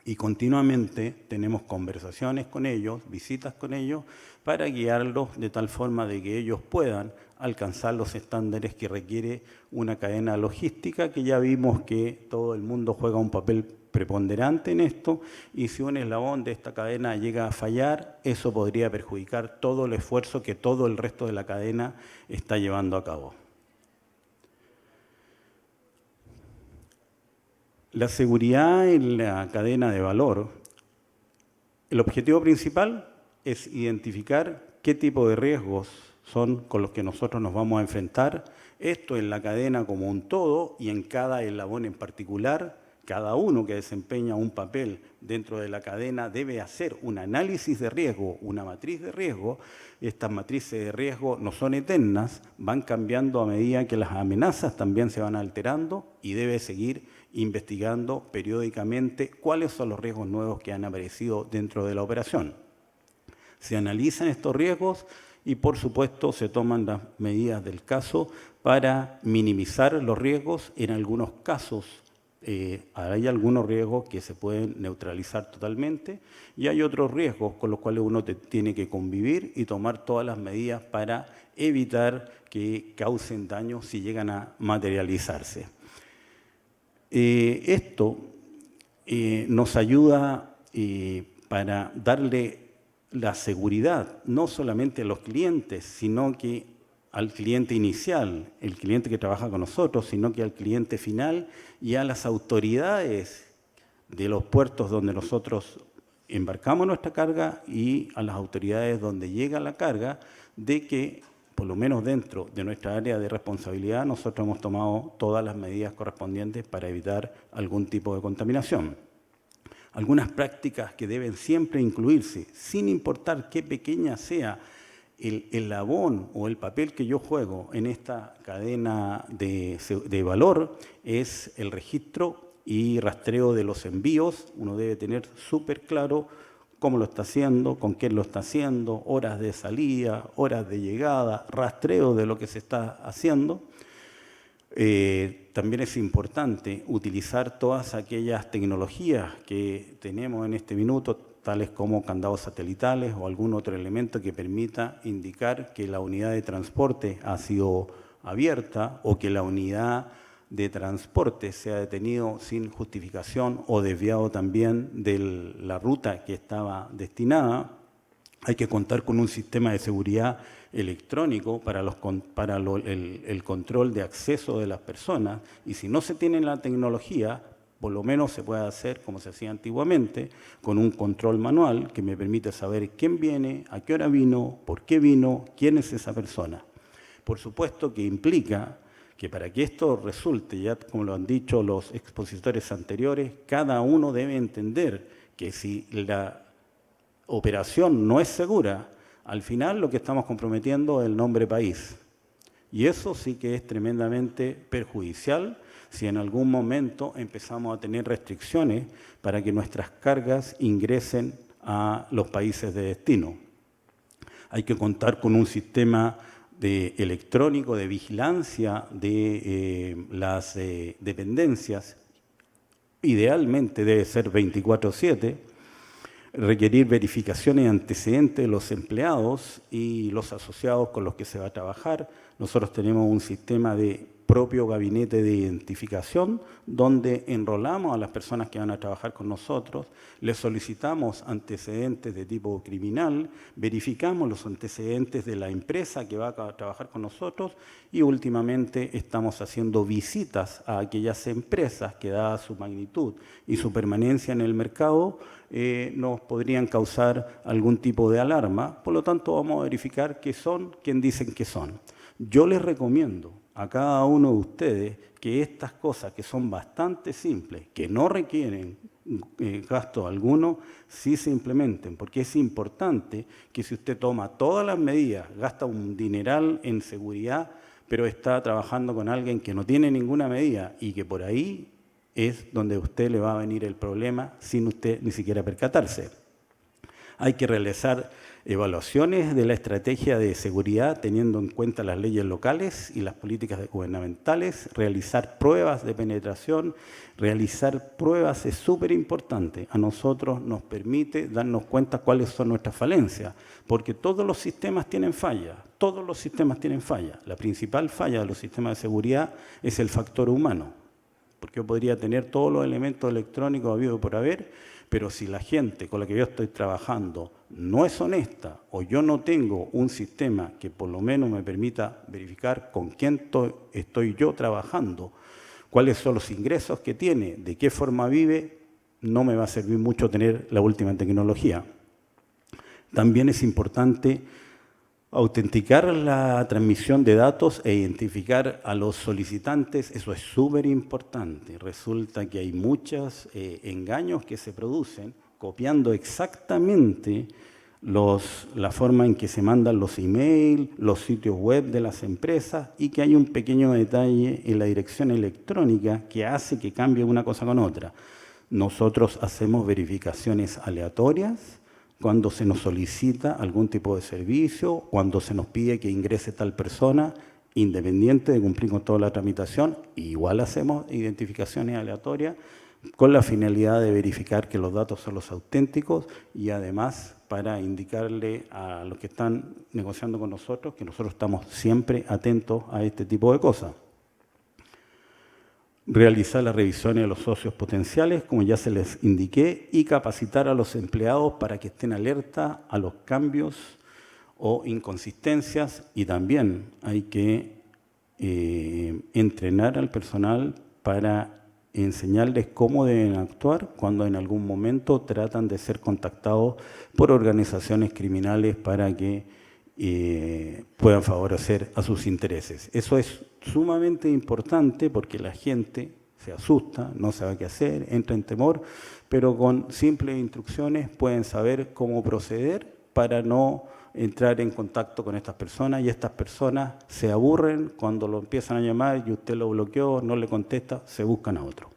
Y continuamente tenemos conversaciones con ellos, visitas con ellos, para guiarlos de tal forma de que ellos puedan alcanzar los estándares que requiere una cadena logística, que ya vimos que todo el mundo juega un papel preponderante en esto, y si un eslabón de esta cadena llega a fallar, eso podría perjudicar todo el esfuerzo que todo el resto de la cadena está llevando a cabo. La seguridad en la cadena de valor, el objetivo principal es identificar qué tipo de riesgos son con los que nosotros nos vamos a enfrentar, esto en la cadena como un todo y en cada eslabón en particular. Cada uno que desempeña un papel dentro de la cadena debe hacer un análisis de riesgo, una matriz de riesgo. Estas matrices de riesgo no son eternas, van cambiando a medida que las amenazas también se van alterando y debe seguir investigando periódicamente cuáles son los riesgos nuevos que han aparecido dentro de la operación. Se analizan estos riesgos y, por supuesto, se toman las medidas del caso para minimizar los riesgos. En algunos casos hay algunos riesgos que se pueden neutralizar totalmente y hay otros riesgos con los cuales uno tiene que convivir y tomar todas las medidas para evitar que causen daño si llegan a materializarse. Esto nos ayuda para darle la seguridad no solamente a los clientes, sino que al cliente inicial, el cliente que trabaja con nosotros, sino que al cliente final y a las autoridades de los puertos donde nosotros embarcamos nuestra carga y a las autoridades donde llega la carga, de que, por lo menos dentro de nuestra área de responsabilidad, nosotros hemos tomado todas las medidas correspondientes para evitar algún tipo de contaminación. Algunas prácticas que deben siempre incluirse, sin importar qué pequeña sea el eslabón o el papel que yo juego en esta cadena de valor, es el registro y rastreo de los envíos. Uno debe tener súper claro cómo lo está haciendo, con quién lo está haciendo, horas de salida, horas de llegada, rastreo de lo que se está haciendo. También es importante utilizar todas aquellas tecnologías que tenemos en este minuto, tales como candados satelitales o algún otro elemento que permita indicar que la unidad de transporte ha sido abierta o que la unidad de transporte se ha detenido sin justificación o desviado también de la ruta que estaba destinada. Hay que contar con un sistema de seguridad electrónico para el control de acceso de las personas, y si no se tiene la tecnología, Por lo menos se puede hacer como se hacía antiguamente, con un control manual que me permite saber quién viene, a qué hora vino, por qué vino, quién es esa persona. Por supuesto que implica que para que esto resulte, ya como lo han dicho los expositores anteriores, cada uno debe entender que si la operación no es segura, al final lo que estamos comprometiendo es el nombre país. Y eso sí que es tremendamente perjudicial si en algún momento empezamos a tener restricciones para que nuestras cargas ingresen a los países de destino. Hay que contar con un sistema electrónico de vigilancia de las dependencias. Idealmente debe ser 24/7, requerir verificaciones y antecedentes de los empleados y los asociados con los que se va a trabajar. Nosotros tenemos un sistema de propio gabinete de identificación donde enrolamos a las personas que van a trabajar con nosotros, les solicitamos antecedentes de tipo criminal, verificamos los antecedentes de la empresa que va a trabajar con nosotros y últimamente estamos haciendo visitas a aquellas empresas que, dada su magnitud y su permanencia en el mercado, nos podrían causar algún tipo de alarma. Por lo tanto, vamos a verificar qué son, quién dicen que son. Yo les recomiendo a cada uno de ustedes que estas cosas que son bastante simples, que no requieren gasto alguno, sí se implementen, porque es importante que si usted toma todas las medidas, gasta un dineral en seguridad, pero está trabajando con alguien que no tiene ninguna medida y que por ahí es donde a usted le va a venir el problema sin usted ni siquiera percatarse. Hay que realizar evaluaciones de la estrategia de seguridad teniendo en cuenta las leyes locales y las políticas gubernamentales, realizar pruebas de penetración, realizar pruebas es súper importante. A nosotros nos permite darnos cuenta cuáles son nuestras falencias, porque todos los sistemas tienen fallas, todos los sistemas tienen fallas. La principal falla de los sistemas de seguridad es el factor humano, porque yo podría tener todos los elementos electrónicos habido por haber, pero si la gente con la que yo estoy trabajando no es honesta o yo no tengo un sistema que por lo menos me permita verificar con quién estoy yo trabajando, cuáles son los ingresos que tiene, de qué forma vive, no me va a servir mucho tener la última tecnología. También es importante autenticar la transmisión de datos e identificar a los solicitantes, eso es súper importante. Resulta que hay muchos engaños que se producen copiando exactamente la forma en que se mandan los emails, los sitios web de las empresas y que hay un pequeño detalle en la dirección electrónica que hace que cambie una cosa con otra. Nosotros hacemos verificaciones aleatorias cuando se nos solicita algún tipo de servicio, cuando se nos pide que ingrese tal persona, independiente de cumplir con toda la tramitación, igual hacemos identificaciones aleatorias con la finalidad de verificar que los datos son los auténticos y además para indicarle a los que están negociando con nosotros que nosotros estamos siempre atentos a este tipo de cosas. Realizar las revisiones de los socios potenciales, como ya se les indiqué, y capacitar a los empleados para que estén alerta a los cambios o inconsistencias y también hay que entrenar al personal para enseñarles cómo deben actuar cuando en algún momento tratan de ser contactados por organizaciones criminales para que puedan favorecer a sus intereses. Eso es sumamente importante porque la gente se asusta, no sabe qué hacer, entra en temor, pero con simples instrucciones pueden saber cómo proceder para no entrar en contacto con estas personas y estas personas se aburren cuando lo empiezan a llamar y usted lo bloqueó, no le contesta, se buscan a otro.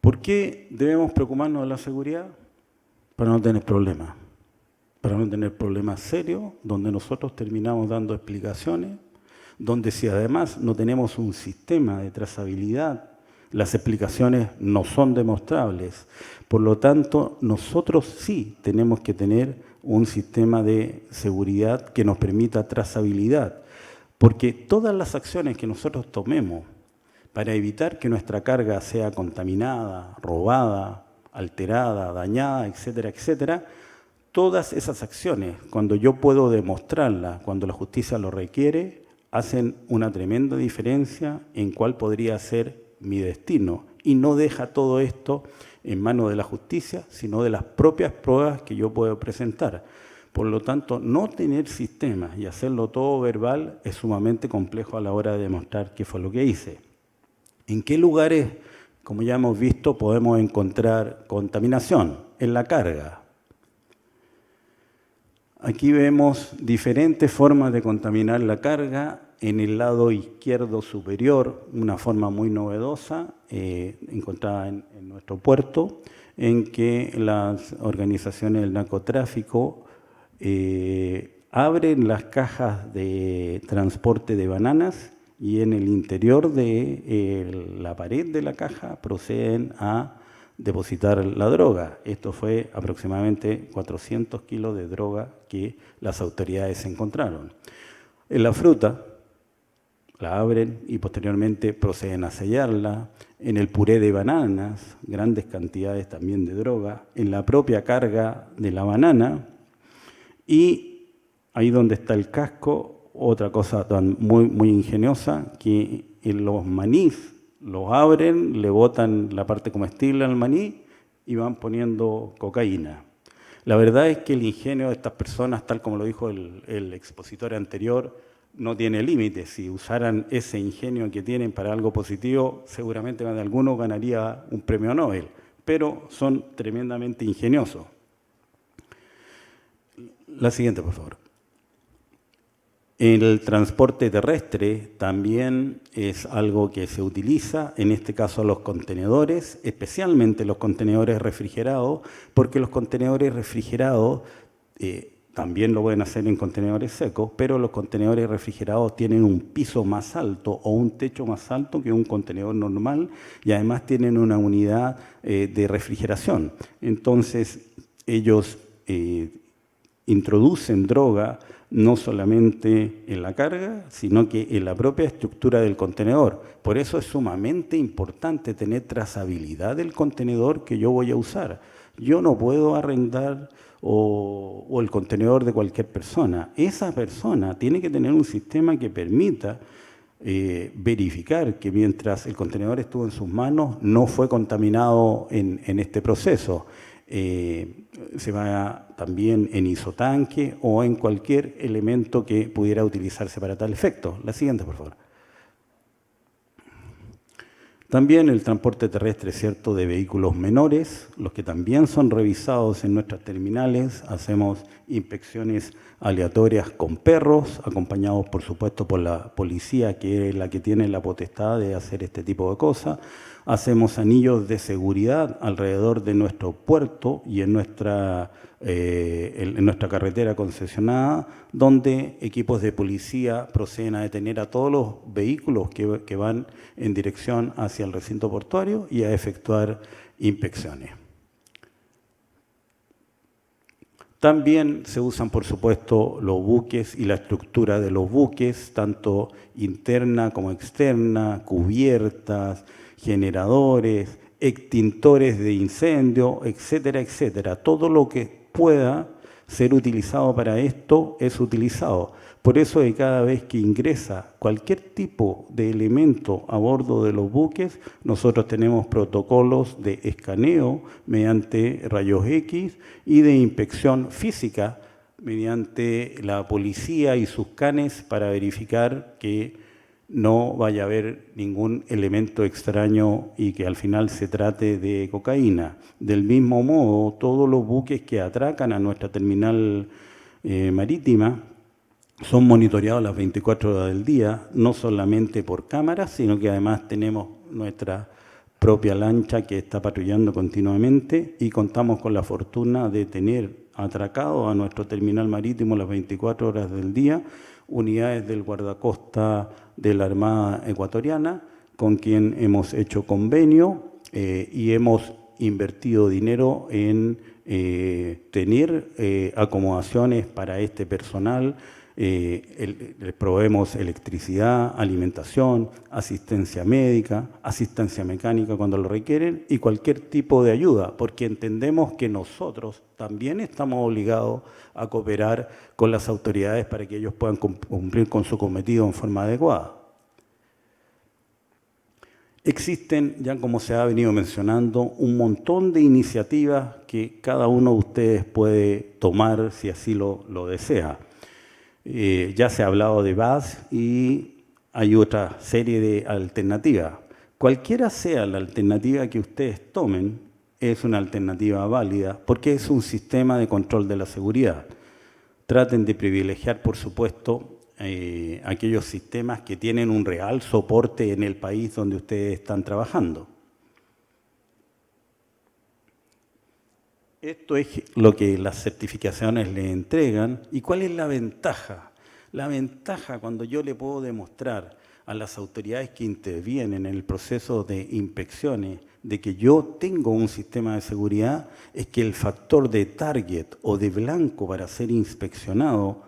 ¿Por qué debemos preocuparnos de la seguridad? Para no tener problemas. Para no tener problemas serios, donde nosotros terminamos dando explicaciones, donde si además no tenemos un sistema de trazabilidad, las explicaciones no son demostrables. Por lo tanto, nosotros sí tenemos que tener un sistema de seguridad que nos permita trazabilidad, porque todas las acciones que nosotros tomemos para evitar que nuestra carga sea contaminada, robada, alterada, dañada, etcétera, etcétera. Todas esas acciones, cuando yo puedo demostrarlas, cuando la justicia lo requiere, hacen una tremenda diferencia en cuál podría ser mi destino. Y no deja todo esto en manos de la justicia, sino de las propias pruebas que yo puedo presentar. Por lo tanto, no tener sistemas y hacerlo todo verbal es sumamente complejo a la hora de demostrar qué fue lo que hice. ¿En qué lugares, como ya hemos visto, podemos encontrar contaminación? En la carga. Aquí vemos diferentes formas de contaminar la carga. En el lado izquierdo superior, una forma muy novedosa, encontrada en nuestro puerto, en que las organizaciones del narcotráfico abren las cajas de transporte de bananas y en el interior de la pared de la caja proceden a depositar la droga. Esto fue aproximadamente 400 kilos de droga que las autoridades encontraron. En la fruta, la abren y posteriormente proceden a sellarla. En el puré de bananas, grandes cantidades también de droga. En la propia carga de la banana. Y ahí donde está el casco, otra cosa muy, muy ingeniosa, que en los manís los abren, le botan la parte comestible al maní y van poniendo cocaína. La verdad es que el ingenio de estas personas, tal como lo dijo el expositor anterior, no tiene límites. Si usaran ese ingenio que tienen para algo positivo, seguramente más de alguno ganaría un premio Nobel, pero son tremendamente ingeniosos. La siguiente, por favor. El transporte terrestre también es algo que se utiliza, en este caso los contenedores, especialmente los contenedores refrigerados, porque los contenedores refrigerados también lo pueden hacer en contenedores secos, pero los contenedores refrigerados tienen un piso más alto o un techo más alto que un contenedor normal y además tienen una unidad de refrigeración. Entonces, ellos introducen droga no solamente en la carga, sino que en la propia estructura del contenedor. Por eso es sumamente importante tener trazabilidad del contenedor que yo voy a usar. Yo no puedo arrendar o el contenedor de cualquier persona. Esa persona tiene que tener un sistema que permita verificar que mientras el contenedor estuvo en sus manos no fue contaminado en este proceso. Se va también en isotanque o en cualquier elemento que pudiera utilizarse para tal efecto. La siguiente, por favor. También el transporte terrestre, ¿cierto?, de vehículos menores, los que también son revisados en nuestras terminales. Hacemos inspecciones aleatorias con perros, acompañados, por supuesto, por la policía, que es la que tiene la potestad de hacer este tipo de cosas. Hacemos anillos de seguridad alrededor de nuestro puerto y en nuestra carretera concesionada, donde equipos de policía proceden a detener a todos los vehículos que van en dirección hacia el recinto portuario y a efectuar inspecciones. También se usan, por supuesto, los buques y la estructura de los buques, tanto interna como externa, cubiertas, generadores, extintores de incendio, etcétera, etcétera. Todo lo que pueda ser utilizado para esto es utilizado. Por eso que cada vez que ingresa cualquier tipo de elemento a bordo de los buques, nosotros tenemos protocolos de escaneo mediante rayos X y de inspección física mediante la policía y sus canes para verificar que no vaya a haber ningún elemento extraño y que al final se trate de cocaína. Del mismo modo, todos los buques que atracan a nuestra terminal marítima son monitoreados las 24 horas del día, no solamente por cámaras, sino que además tenemos nuestra propia lancha que está patrullando continuamente y contamos con la fortuna de tener atracado a nuestro terminal marítimo las 24 horas del día unidades del guardacosta de la Armada Ecuatoriana, con quien hemos hecho convenio y hemos invertido dinero en tener acomodaciones para este personal les proveemos electricidad, alimentación, asistencia médica, asistencia mecánica cuando lo requieren y cualquier tipo de ayuda, porque entendemos que nosotros también estamos obligados a cooperar con las autoridades para que ellos puedan cumplir con su cometido en forma adecuada. Existen, ya como se ha venido mencionando, un montón de iniciativas que cada uno de ustedes puede tomar si así lo desea. Ya se ha hablado de BAS y hay otra serie de alternativas. Cualquiera sea la alternativa que ustedes tomen, es una alternativa válida porque es un sistema de control de la seguridad. Traten de privilegiar, por supuesto, aquellos sistemas que tienen un real soporte en el país donde ustedes están trabajando. Esto es lo que las certificaciones le entregan. ¿Y cuál es la ventaja? La ventaja cuando yo le puedo demostrar a las autoridades que intervienen en el proceso de inspecciones de que yo tengo un sistema de seguridad es que el factor de target o de blanco para ser inspeccionado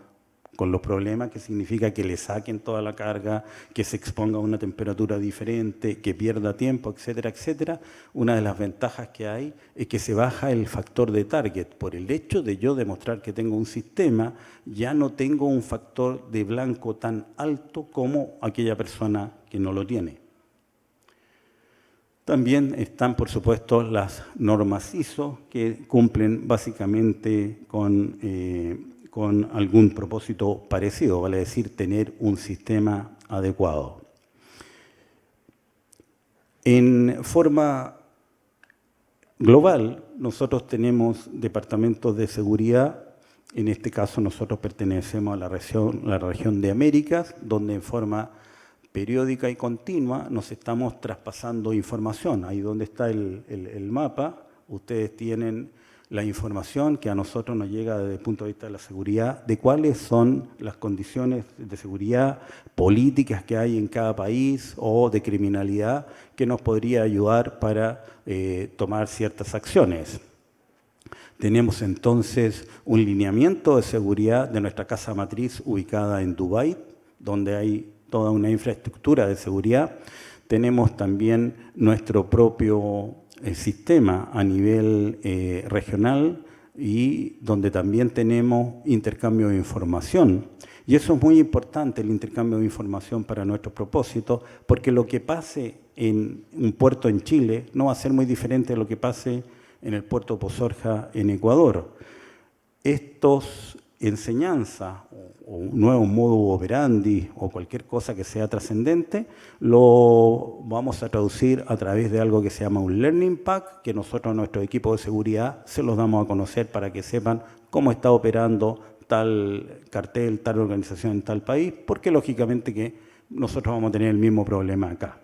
con los problemas que significa que le saquen toda la carga, que se exponga a una temperatura diferente, que pierda tiempo, etcétera, etcétera. Una de las ventajas que hay es que se baja el factor de target. Por el hecho de yo demostrar que tengo un sistema, ya no tengo un factor de blanco tan alto como aquella persona que no lo tiene. También están, por supuesto, las normas ISO, que cumplen básicamente con algún propósito parecido, vale decir, tener un sistema adecuado. En forma global, nosotros tenemos departamentos de seguridad. En este caso, nosotros pertenecemos a la región de Américas, donde en forma periódica y continua nos estamos traspasando información. Ahí donde está el mapa, ustedes tienen la información que a nosotros nos llega desde el punto de vista de la seguridad, de cuáles son las condiciones de seguridad políticas que hay en cada país o de criminalidad que nos podría ayudar para tomar ciertas acciones. Tenemos entonces un lineamiento de seguridad de nuestra casa matriz ubicada en Dubái, donde hay toda una infraestructura de seguridad. Tenemos también nuestro propio sistema a nivel regional y donde también tenemos intercambio de información. Y eso es muy importante, el intercambio de información para nuestros propósitos, porque lo que pase en un puerto en Chile no va a ser muy diferente de lo que pase en el puerto de Pozorja en Ecuador. Estos enseñanzas o un nuevo modo operandi o cualquier cosa que sea trascendente, lo vamos a traducir a través de algo que se llama un Learning Pack, que nosotros a nuestro equipo de seguridad se los damos a conocer para que sepan cómo está operando tal cartel, tal organización en tal país, porque lógicamente que nosotros vamos a tener el mismo problema acá.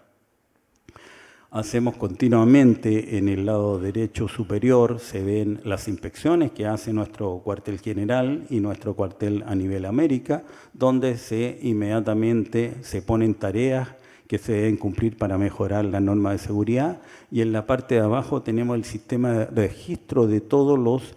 Hacemos continuamente en el lado derecho superior, se ven las inspecciones que hace nuestro cuartel general y nuestro cuartel a nivel América, donde inmediatamente se ponen tareas que se deben cumplir para mejorar la norma de seguridad. Y en la parte de abajo tenemos el sistema de registro de todos los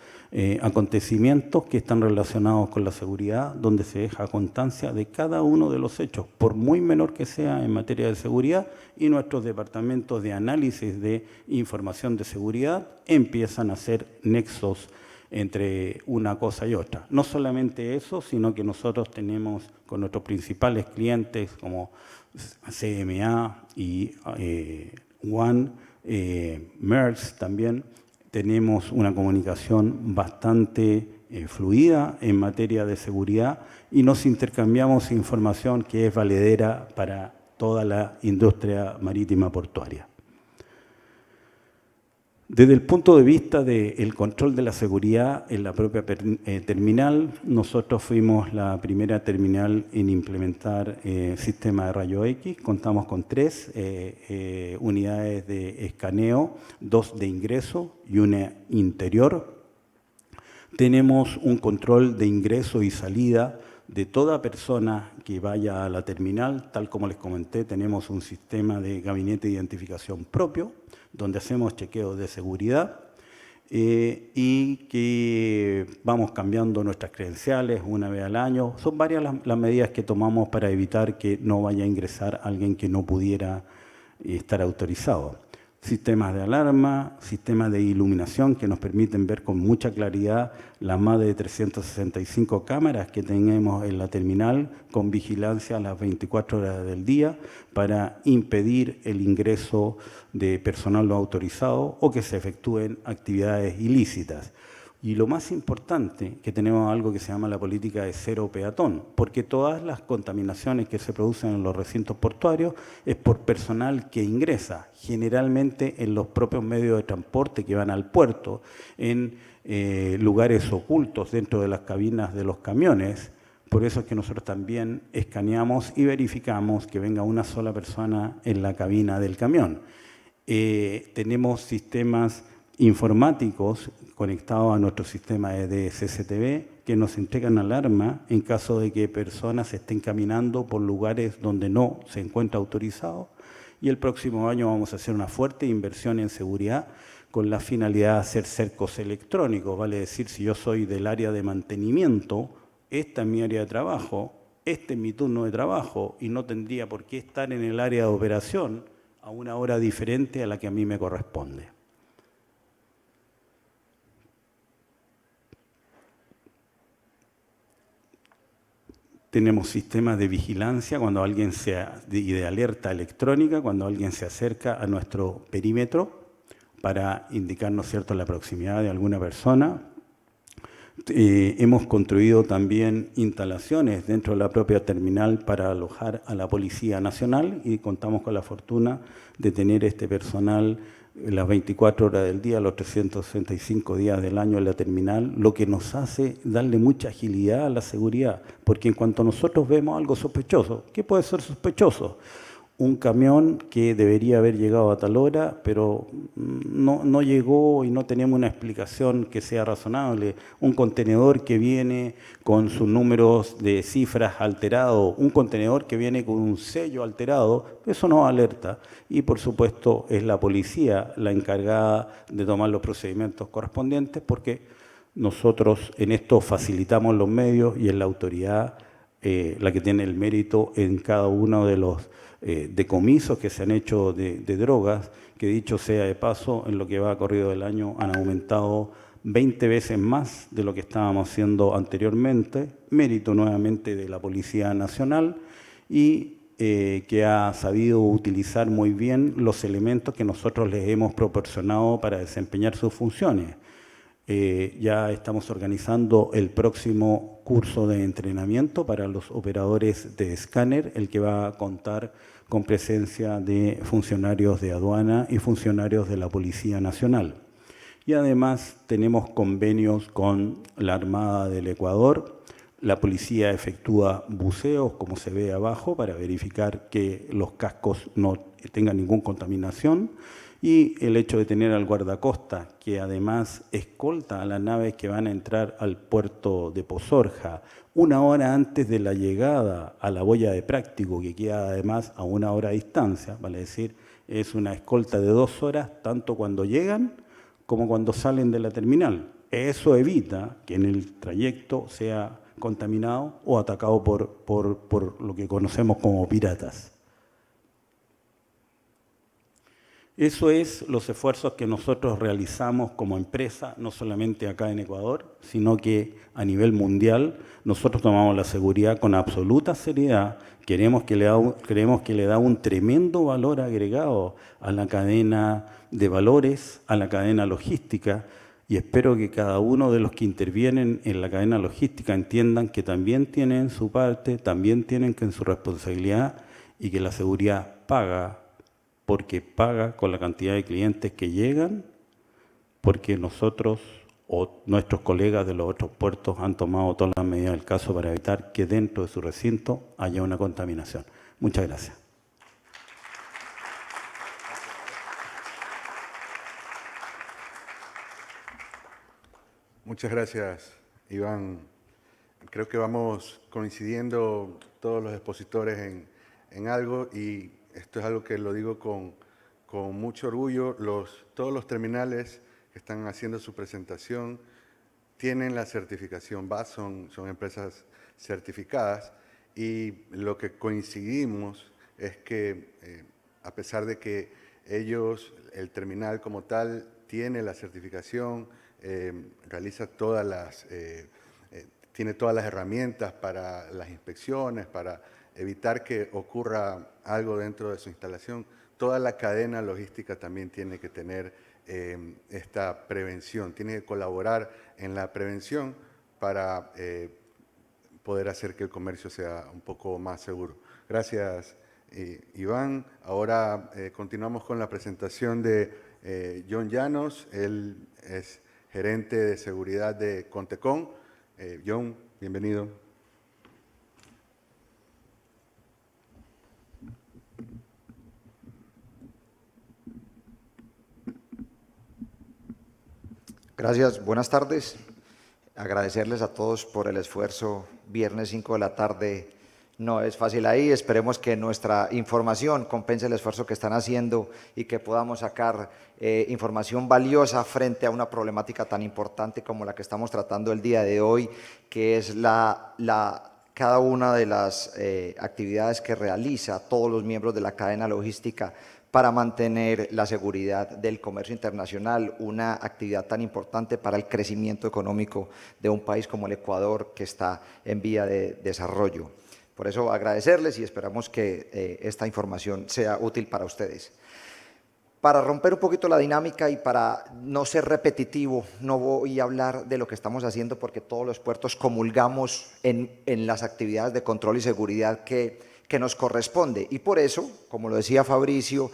acontecimientos que están relacionados con la seguridad, donde se deja constancia de cada uno de los hechos, por muy menor que sea en materia de seguridad, y nuestros departamentos de análisis de información de seguridad empiezan a hacer nexos entre una cosa y otra. No solamente eso, sino que nosotros tenemos con nuestros principales clientes como CMA y One, MERS también, tenemos una comunicación bastante fluida en materia de seguridad y nos intercambiamos información que es valedera para toda la industria marítima portuaria. Desde el punto de vista del control de la seguridad en la propia terminal, nosotros fuimos la primera terminal en implementar sistema de rayo X. Contamos con 3 unidades de escaneo, 2 de ingreso y una interior. Tenemos un control de ingreso y salida de toda persona que vaya a la terminal. Tal como les comenté, tenemos un sistema de gabinete de identificación propio, donde hacemos chequeos de seguridad. y que vamos cambiando nuestras credenciales una vez al año. Son varias las medidas que tomamos para evitar que no vaya a ingresar alguien que no pudiera estar autorizado. Sistemas de alarma, sistemas de iluminación que nos permiten ver con mucha claridad las más de 365 cámaras que tenemos en la terminal con vigilancia a las 24 horas del día para impedir el ingreso de personal no autorizado o que se efectúen actividades ilícitas. Y lo más importante, que tenemos algo que se llama la política de cero peatón, porque todas las contaminaciones que se producen en los recintos portuarios es por personal que ingresa, generalmente en los propios medios de transporte que van al puerto, en lugares ocultos dentro de las cabinas de los camiones. Por eso es que nosotros también escaneamos y verificamos que venga una sola persona en la cabina del camión. Tenemos sistemas informáticos conectados a nuestro sistema de CCTV que nos entregan alarma en caso de que personas estén caminando por lugares donde no se encuentra autorizado. Y el próximo año vamos a hacer una fuerte inversión en seguridad con la finalidad de hacer cercos electrónicos. Vale decir, si yo soy del área de mantenimiento, esta es mi área de trabajo, este es mi turno de trabajo y no tendría por qué estar en el área de operación a una hora diferente a la que a mí me corresponde. Tenemos sistemas de vigilancia cuando alguien y de alerta electrónica cuando alguien se acerca a nuestro perímetro para indicarnos, ¿cierto?, la proximidad de alguna persona. Hemos construido también instalaciones dentro de la propia terminal para alojar a la Policía Nacional y contamos con la fortuna de tener este personal las 24 horas del día, los 365 días del año en la terminal, lo que nos hace darle mucha agilidad a la seguridad, porque en cuanto nosotros vemos algo sospechoso, ¿qué puede ser sospechoso? Un camión que debería haber llegado a tal hora, pero no llegó y no tenemos una explicación que sea razonable. Un contenedor que viene con sus números de cifras alterados, un contenedor que viene con un sello alterado, eso nos alerta. Y por supuesto es la policía la encargada de tomar los procedimientos correspondientes, porque nosotros en esto facilitamos los medios y es la autoridad la que tiene el mérito en cada uno de los decomisos que se han hecho de drogas, que dicho sea de paso, en lo que va corrido del año han aumentado 20 veces más de lo que estábamos haciendo anteriormente, mérito nuevamente de la Policía Nacional y que ha sabido utilizar muy bien los elementos que nosotros les hemos proporcionado para desempeñar sus funciones. Ya estamos organizando el próximo curso de entrenamiento para los operadores de escáner, el que va a contar con presencia de funcionarios de aduana y funcionarios de la Policía Nacional. Y además tenemos convenios con la Armada del Ecuador. La policía efectúa buceos, como se ve abajo, para verificar que los cascos no tengan ninguna contaminación. Y el hecho de tener al guardacosta, que además escolta a las naves que van a entrar al puerto de Pozorja una hora antes de la llegada a la boya de Práctico, que queda además a una hora de distancia, vale decir, es una escolta de 2 horas, tanto cuando llegan como cuando salen de la terminal. Eso evita que en el trayecto sea contaminado o atacado por lo que conocemos como piratas. Eso es los esfuerzos que nosotros realizamos como empresa, no solamente acá en Ecuador, sino que a nivel mundial. Nosotros tomamos la seguridad con absoluta seriedad, creemos que le da un tremendo valor agregado a la cadena de valores, a la cadena logística, y espero que cada uno de los que intervienen en la cadena logística entiendan que también tienen su parte, también tienen que en su responsabilidad y que la seguridad paga, porque paga con la cantidad de clientes que llegan, porque nosotros o nuestros colegas de los otros puertos han tomado todas las medidas del caso para evitar que dentro de su recinto haya una contaminación. Muchas gracias. Muchas gracias, Iván. Creo que vamos coincidiendo todos los expositores en algo, y esto es algo que lo digo con mucho orgullo. Todos los terminales que están haciendo su presentación tienen la certificación BAS, son empresas certificadas, y lo que coincidimos es que a pesar de que ellos, el terminal como tal, tiene la certificación, realiza tiene todas las herramientas para las inspecciones, para evitar que ocurra algo dentro de su instalación, toda la cadena logística también tiene que tener esta prevención, tiene que colaborar en la prevención para poder hacer que el comercio sea un poco más seguro. Gracias, Iván. Ahora continuamos con la presentación de John Llanos. Él es gerente de seguridad de Contecon. John, bienvenido. Gracias, buenas tardes. Agradecerles a todos por el esfuerzo. Viernes 5 de la tarde no es fácil ahí. Esperemos que nuestra información compense el esfuerzo que están haciendo y que podamos sacar información valiosa frente a una problemática tan importante como la que estamos tratando el día de hoy, que es cada una de las actividades que realiza todos los miembros de la cadena logística para mantener la seguridad del comercio internacional, una actividad tan importante para el crecimiento económico de un país como el Ecuador, que está en vía de desarrollo. Por eso agradecerles y esperamos que esta información sea útil para ustedes. Para romper un poquito la dinámica y para no ser repetitivo, no voy a hablar de lo que estamos haciendo porque todos los puertos comulgamos en las actividades de control y seguridad que nos corresponde, y por eso, como lo decía Fabricio,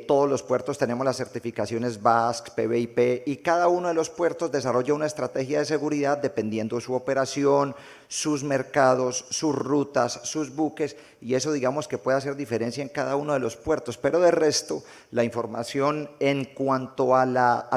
todos los puertos tenemos las certificaciones BASC, PBIP, y cada uno de los puertos desarrolla una estrategia de seguridad dependiendo de su operación, sus mercados, sus rutas, sus buques, y eso digamos que puede hacer diferencia en cada uno de los puertos, pero de resto la información en cuanto a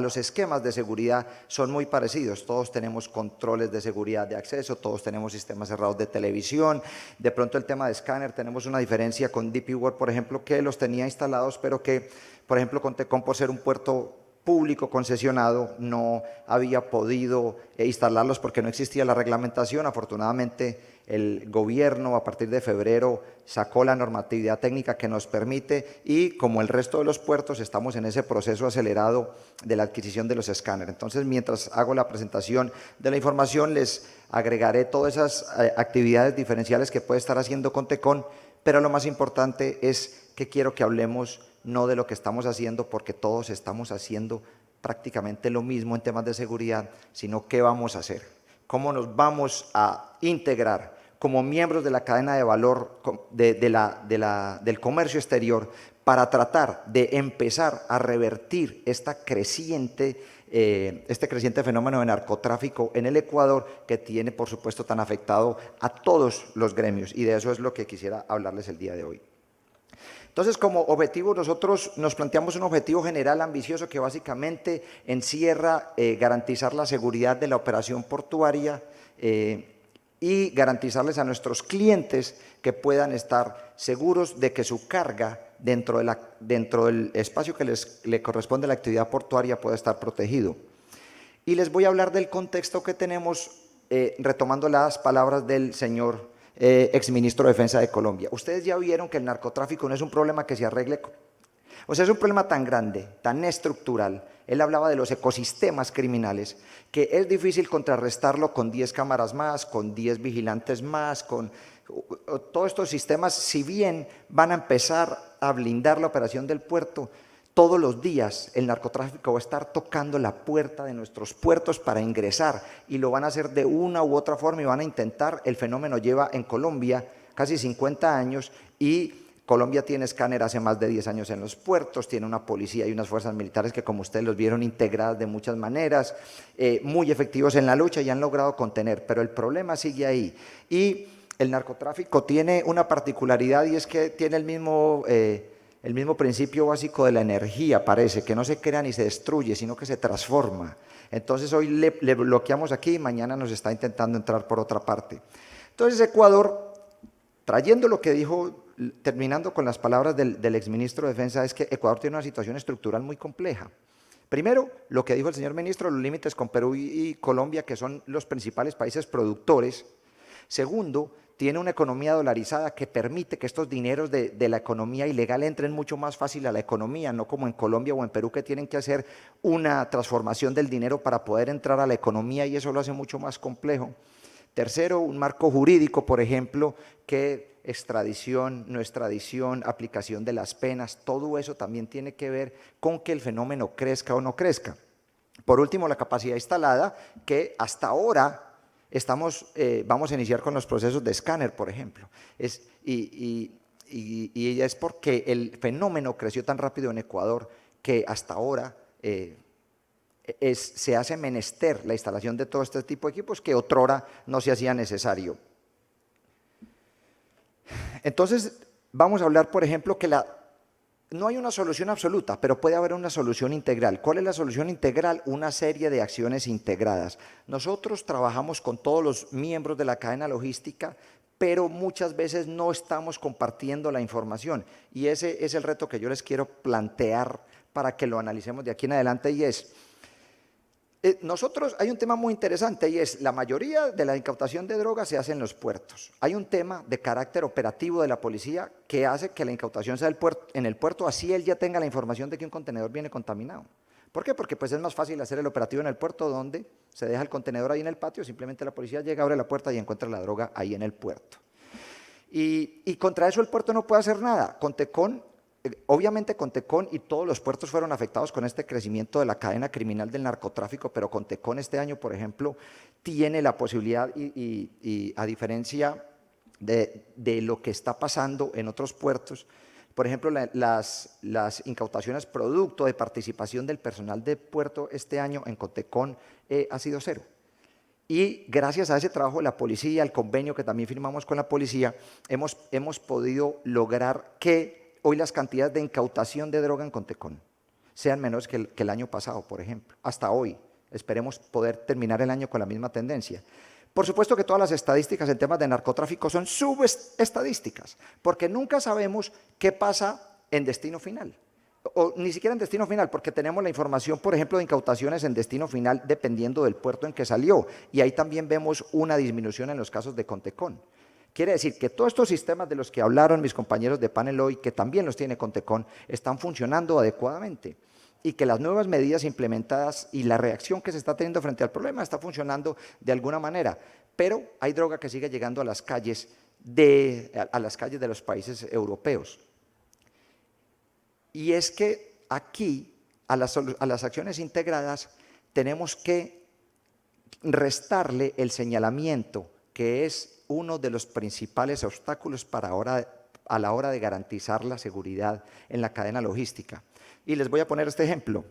los esquemas de seguridad son muy parecidos. Todos tenemos controles de seguridad de acceso, todos tenemos sistemas cerrados de televisión. De pronto el tema de escáner, tenemos una diferencia con DP World, por ejemplo, que los tenía instalados, pero que, por ejemplo, Contecon, por ser un puerto público concesionado, no había podido instalarlos porque no existía la reglamentación. Afortunadamente, el gobierno a partir de febrero sacó la normatividad técnica que nos permite, y como el resto de los puertos estamos en ese proceso acelerado de la adquisición de los escáneres. Entonces, mientras hago la presentación de la información, les agregaré todas esas actividades diferenciales que puede estar haciendo Contecon, pero lo más importante es que quiero que hablemos no de lo que estamos haciendo, porque todos estamos haciendo prácticamente lo mismo en temas de seguridad, sino qué vamos a hacer, cómo nos vamos a integrar como miembros de la cadena de valor del comercio exterior para tratar de empezar a revertir este creciente fenómeno de narcotráfico en el Ecuador, que tiene, por supuesto, tan afectado a todos los gremios, y de eso es lo que quisiera hablarles el día de hoy. Entonces, como objetivo, nosotros nos planteamos un objetivo general ambicioso que básicamente encierra garantizar la seguridad de la operación portuaria y garantizarles a nuestros clientes que puedan estar seguros de que su carga dentro del espacio que le corresponde a la actividad portuaria pueda estar protegido. Y les voy a hablar del contexto que tenemos, retomando las palabras del señor exministro de Defensa de Colombia. Ustedes ya vieron que el narcotráfico no es un problema que se arregle, o sea, es un problema tan grande, tan estructural. Él hablaba de los ecosistemas criminales, que es difícil contrarrestarlo con 10 cámaras más, con 10 vigilantes más, con todos estos sistemas. Si bien van a empezar a blindar la operación del puerto, todos los días el narcotráfico va a estar tocando la puerta de nuestros puertos para ingresar, y lo van a hacer de una u otra forma y van a intentar. El fenómeno lleva en Colombia casi 50 años y Colombia tiene escáner hace más de 10 años en los puertos, tiene una policía y unas fuerzas militares que, como ustedes los vieron, integradas de muchas maneras, muy efectivos en la lucha y han logrado contener, pero el problema sigue ahí. Y el narcotráfico tiene una particularidad, y es que tiene el mismo principio básico de la energía, parece, que no se crea ni se destruye, sino que se transforma. Entonces hoy le bloqueamos aquí y mañana nos está intentando entrar por otra parte. Entonces Ecuador, trayendo lo que dijo, terminando con las palabras del exministro de Defensa, es que Ecuador tiene una situación estructural muy compleja, Primero, lo que dijo el señor ministro, los límites con Perú y Colombia, que son los principales países productores. Segundo, tiene una economía dolarizada que permite que estos dineros de la economía ilegal entren mucho más fácil a la economía, no como en Colombia o en Perú, que tienen que hacer una transformación del dinero para poder entrar a la economía, y eso lo hace mucho más complejo. Tercero, un marco jurídico, por ejemplo, que extradición, no extradición, aplicación de las penas, todo eso también tiene que ver con que el fenómeno crezca o no crezca. Por último, la capacidad instalada, que hasta ahora vamos a iniciar con los procesos de escáner, por ejemplo. Y es porque el fenómeno creció tan rápido en Ecuador que hasta ahora se hace menester la instalación de todo este tipo de equipos que otrora no se hacía necesario. Entonces, vamos a hablar, por ejemplo, que no hay una solución absoluta, pero puede haber una solución integral. ¿Cuál es la solución integral? Una serie de acciones integradas. Nosotros trabajamos con todos los miembros de la cadena logística, pero muchas veces no estamos compartiendo la información. Y ese es el reto que yo les quiero plantear para que lo analicemos de aquí en adelante, y es, hay un tema muy interesante, y es, la mayoría de la incautación de drogas se hace en los puertos. Hay un tema de carácter operativo de la policía que hace que la incautación sea en el puerto, así él ya tenga la información de que un contenedor viene contaminado. ¿Por qué? Porque pues es más fácil hacer el operativo en el puerto, donde se deja el contenedor ahí en el patio, simplemente la policía llega, abre la puerta y encuentra la droga ahí en el puerto. Y contra eso el puerto no puede hacer nada. Obviamente Contecon y todos los puertos fueron afectados con este crecimiento de la cadena criminal del narcotráfico, pero Contecon este año, por ejemplo, tiene la posibilidad, y a diferencia de lo que está pasando en otros puertos, por ejemplo, las incautaciones producto de participación del personal de puerto este año en Contecon ha sido cero. Y gracias a ese trabajo de la policía, al convenio que también firmamos con la policía, hemos podido lograr que hoy las cantidades de incautación de droga en Contecon sean menores que el año pasado, por ejemplo, hasta hoy. Esperemos poder terminar el año con la misma tendencia. Por supuesto que todas las estadísticas en temas de narcotráfico son subestadísticas, porque nunca sabemos qué pasa en destino final, o ni siquiera en destino final, porque tenemos la información, por ejemplo, de incautaciones en destino final dependiendo del puerto en que salió, y ahí también vemos una disminución en los casos de Contecon. Quiere decir que todos estos sistemas de los que hablaron mis compañeros de panel hoy, que también los tiene Contecon, están funcionando adecuadamente, y que las nuevas medidas implementadas y la reacción que se está teniendo frente al problema está funcionando de alguna manera, pero hay droga que sigue llegando a las calles de los países europeos. Y es que aquí, a las acciones integradas, tenemos que restarle el señalamiento, que es uno de los principales obstáculos a la hora de garantizar la seguridad en la cadena logística. Y les voy a poner este ejemplo.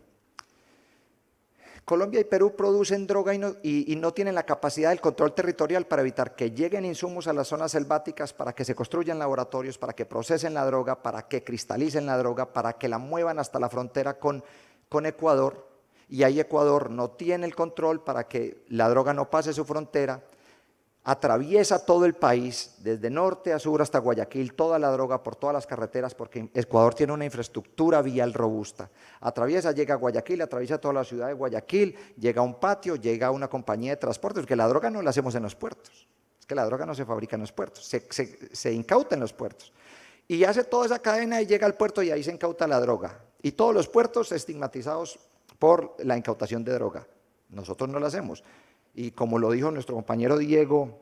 Colombia y Perú producen droga y no tienen la capacidad del control territorial para evitar que lleguen insumos a las zonas selváticas, para que se construyan laboratorios, para que procesen la droga, para que cristalicen la droga, para que la muevan hasta la frontera con Ecuador, y ahí Ecuador no tiene el control para que la droga no pase su frontera. Atraviesa todo el país, desde norte a sur hasta Guayaquil, toda la droga por todas las carreteras, porque Ecuador tiene una infraestructura vial robusta. Atraviesa, llega a Guayaquil, atraviesa toda la ciudad de Guayaquil, llega a un patio, llega a una compañía de transportes, porque la droga no la hacemos en los puertos, es que la droga no se fabrica en los puertos, se incauta en los puertos. Y hace toda esa cadena y llega al puerto y ahí se incauta la droga. Y todos los puertos estigmatizados por la incautación de droga. Nosotros no la hacemos. Y como lo dijo nuestro compañero Diego,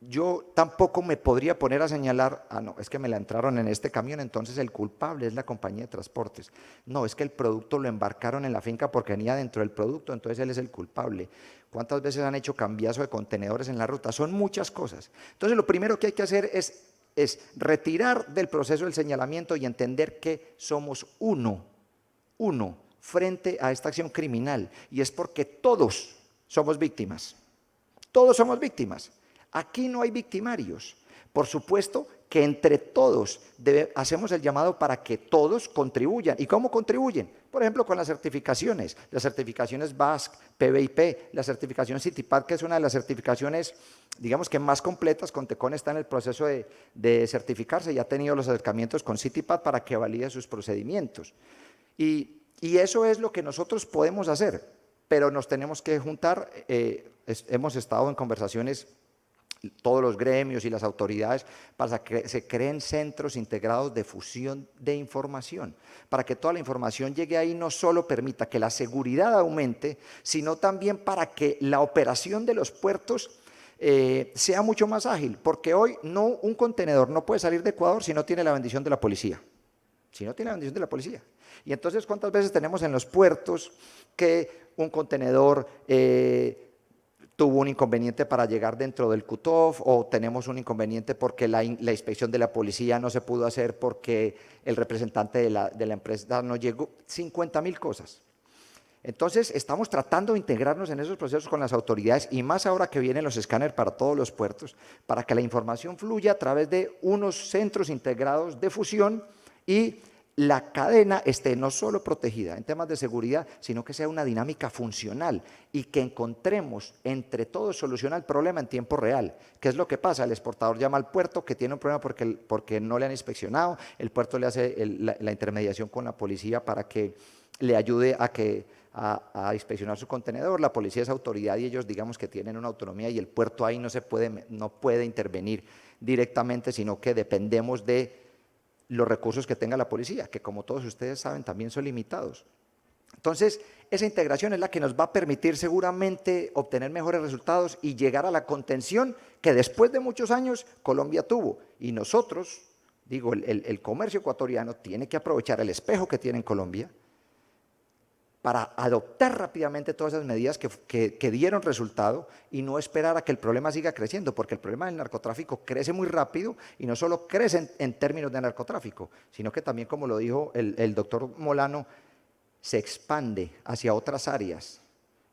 yo tampoco me podría poner a señalar, no, es que me la entraron en este camión, entonces el culpable es la compañía de transportes. No, es que el producto lo embarcaron en la finca porque venía dentro del producto, entonces él es el culpable. ¿Cuántas veces han hecho cambiazo de contenedores en la ruta? Son muchas cosas. Entonces lo primero que hay que hacer es retirar del proceso el señalamiento y entender que somos uno frente a esta acción criminal, y es porque todos somos víctimas. Todos somos víctimas. Aquí no hay victimarios. Por supuesto que entre todos hacemos el llamado para que todos contribuyan. ¿Y cómo contribuyen? Por ejemplo, con las certificaciones BASC, PBIP, la certificación CITIPAD, que es una de las certificaciones, digamos que más completas. Contecon está en el proceso de certificarse y ha tenido los acercamientos con CITIPAD para que valide sus procedimientos. Y Y eso es lo que nosotros podemos hacer, pero nos tenemos que juntar. Hemos estado en conversaciones, todos los gremios y las autoridades, para que se creen centros integrados de fusión de información, para que toda la información llegue ahí, no solo permita que la seguridad aumente, sino también para que la operación de los puertos sea mucho más ágil, porque hoy un contenedor no puede salir de Ecuador si no tiene la bendición de la policía. Si no tiene la bendición de la policía. Y entonces, ¿cuántas veces tenemos en los puertos que un contenedor tuvo un inconveniente para llegar dentro del cutoff, o tenemos un inconveniente porque la inspección de la policía no se pudo hacer porque el representante de la empresa no llegó? 50.000 cosas. Entonces, estamos tratando de integrarnos en esos procesos con las autoridades, y más ahora que vienen los escáneres para todos los puertos, para que la información fluya a través de unos centros integrados de fusión y la cadena esté no solo protegida en temas de seguridad, sino que sea una dinámica funcional y que encontremos entre todos solucionar el problema en tiempo real. ¿Qué es lo que pasa? El exportador llama al puerto que tiene un problema porque no le han inspeccionado, el puerto le hace la intermediación con la policía para que le ayude a inspeccionar su contenedor. La policía es autoridad y ellos, digamos, que tienen una autonomía, y el puerto ahí no puede intervenir directamente, sino que dependemos de los recursos que tenga la policía, que como todos ustedes saben también son limitados. Entonces, esa integración es la que nos va a permitir seguramente obtener mejores resultados y llegar a la contención que después de muchos años Colombia tuvo. Y nosotros, digo, el comercio ecuatoriano tiene que aprovechar el espejo que tiene en Colombia para adoptar rápidamente todas esas medidas que dieron resultado, y no esperar a que el problema siga creciendo, porque el problema del narcotráfico crece muy rápido, y no solo crece en términos de narcotráfico, sino que también, como lo dijo el doctor Molano, se expande hacia otras áreas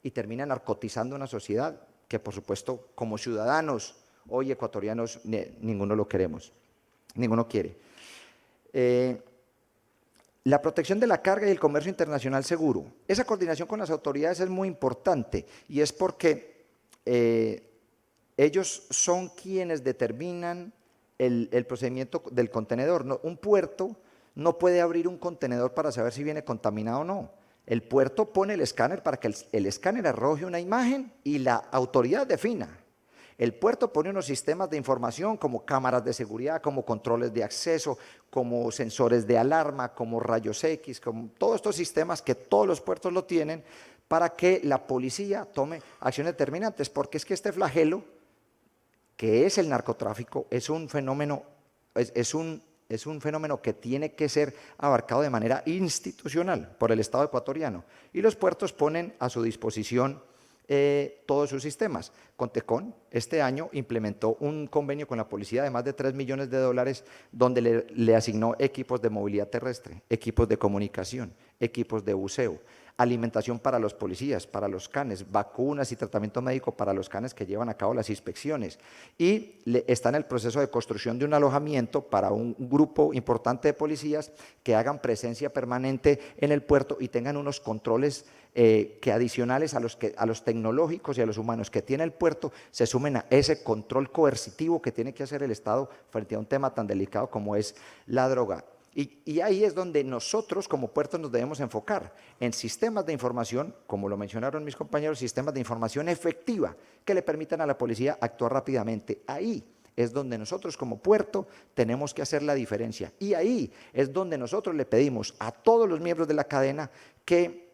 y termina narcotizando una sociedad que, por supuesto, como ciudadanos hoy ecuatorianos, ninguno lo queremos, ninguno quiere. La protección de la carga y el comercio internacional seguro. Esa coordinación con las autoridades es muy importante, y es porque ellos son quienes determinan el procedimiento del contenedor. Un puerto no puede abrir un contenedor para saber si viene contaminado o no. El puerto pone el escáner para que el escáner arroje una imagen y la autoridad defina. El puerto pone unos sistemas de información como cámaras de seguridad, como controles de acceso, como sensores de alarma, como rayos X, como todos estos sistemas que todos los puertos lo tienen, para que la policía tome acciones determinantes, porque es que este flagelo, que es el narcotráfico, es un fenómeno, es un fenómeno que tiene que ser abarcado de manera institucional por el Estado ecuatoriano, y los puertos ponen a su disposición todos sus sistemas. Contecon este año implementó un convenio con la policía de más de $3 millones, donde le asignó equipos de movilidad terrestre, equipos de comunicación, equipos de buceo, alimentación para los policías, para los canes, vacunas y tratamiento médico para los canes que llevan a cabo las inspecciones, y está en el proceso de construcción de un alojamiento para un grupo importante de policías que hagan presencia permanente en el puerto y tengan unos controles que adicionales a los tecnológicos y a los humanos que tiene el puerto, se sumen a ese control coercitivo que tiene que hacer el Estado frente a un tema tan delicado como es la droga. Y ahí es donde nosotros como puertos nos debemos enfocar, en sistemas de información, como lo mencionaron mis compañeros, sistemas de información efectiva que le permitan a la policía actuar rápidamente. Ahí es donde nosotros como puerto tenemos que hacer la diferencia, y ahí es donde nosotros le pedimos a todos los miembros de la cadena que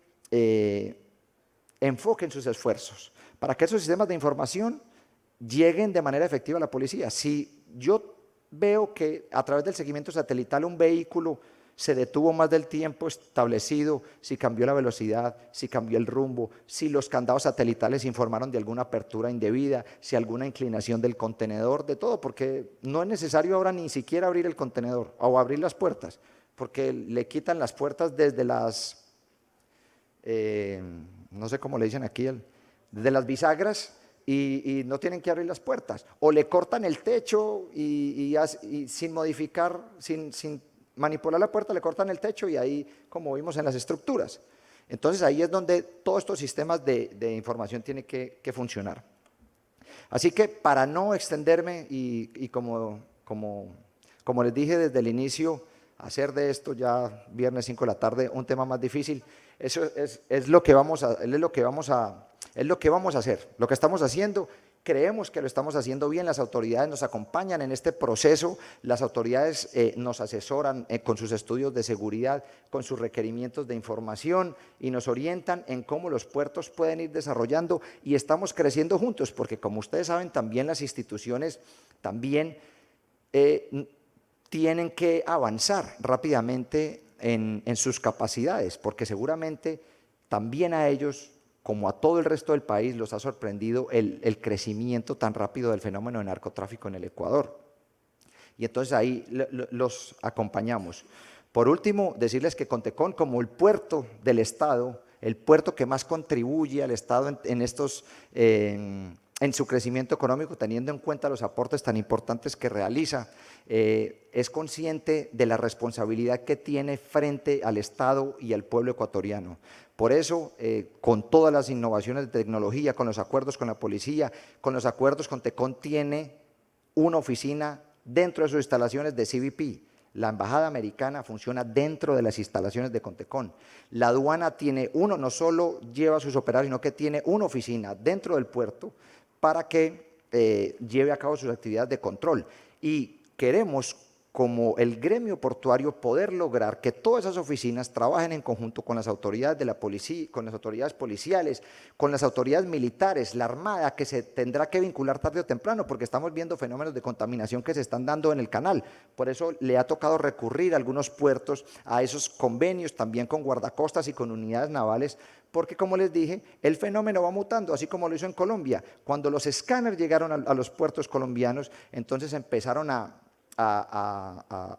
enfoquen sus esfuerzos para que esos sistemas de información lleguen de manera efectiva a la policía. Si yo veo que a través del seguimiento satelital un vehículo se detuvo más del tiempo establecido, si cambió la velocidad, si cambió el rumbo, si los candados satelitales informaron de alguna apertura indebida, si alguna inclinación del contenedor, de todo, porque no es necesario ahora ni siquiera abrir el contenedor o abrir las puertas, porque le quitan las puertas desde las, no sé cómo le dicen aquí, desde las bisagras, y no tienen que abrir las puertas, o le cortan el techo y sin modificar, sin manipular la puerta, le cortan el techo, y ahí, como vimos en las estructuras. Entonces ahí es donde todos estos sistemas de información tienen que funcionar. Así que, para no extenderme, y como les dije desde el inicio, hacer de esto ya viernes 5 de la tarde un tema más difícil. Eso es lo que vamos a hacer, lo que estamos haciendo. Creemos que lo estamos haciendo bien, las autoridades nos acompañan en este proceso, las autoridades nos asesoran con sus estudios de seguridad, con sus requerimientos de información y nos orientan en cómo los puertos pueden ir desarrollando y estamos creciendo juntos, porque como ustedes saben también las instituciones también tienen que avanzar rápidamente en sus capacidades, porque seguramente también a ellos, como a todo el resto del país, los ha sorprendido el crecimiento tan rápido del fenómeno de narcotráfico en el Ecuador. Y entonces ahí los acompañamos. Por último, decirles que Contecón, como el puerto del Estado, el puerto que más contribuye al Estado en su crecimiento económico, teniendo en cuenta los aportes tan importantes que realiza, es consciente de la responsabilidad que tiene frente al Estado y al pueblo ecuatoriano. Por eso, con todas las innovaciones de tecnología, con los acuerdos con la policía, con los acuerdos con Tecón, tiene una oficina dentro de sus instalaciones de CBP. La embajada americana funciona dentro de las instalaciones de Contecón. La aduana tiene no solo lleva sus operarios, sino que tiene una oficina dentro del puerto para que lleve a cabo sus actividades de control. Y queremos, como el gremio portuario, poder lograr que todas esas oficinas trabajen en conjunto con las autoridades de la policía, con las autoridades policiales, con las autoridades militares, la Armada, que se tendrá que vincular tarde o temprano, porque estamos viendo fenómenos de contaminación que se están dando en el canal. Por eso le ha tocado recurrir a algunos puertos a esos convenios, también con guardacostas y con unidades navales, porque como les dije, el fenómeno va mutando, así como lo hizo en Colombia. Cuando los escáneres llegaron a los puertos colombianos, entonces empezaron a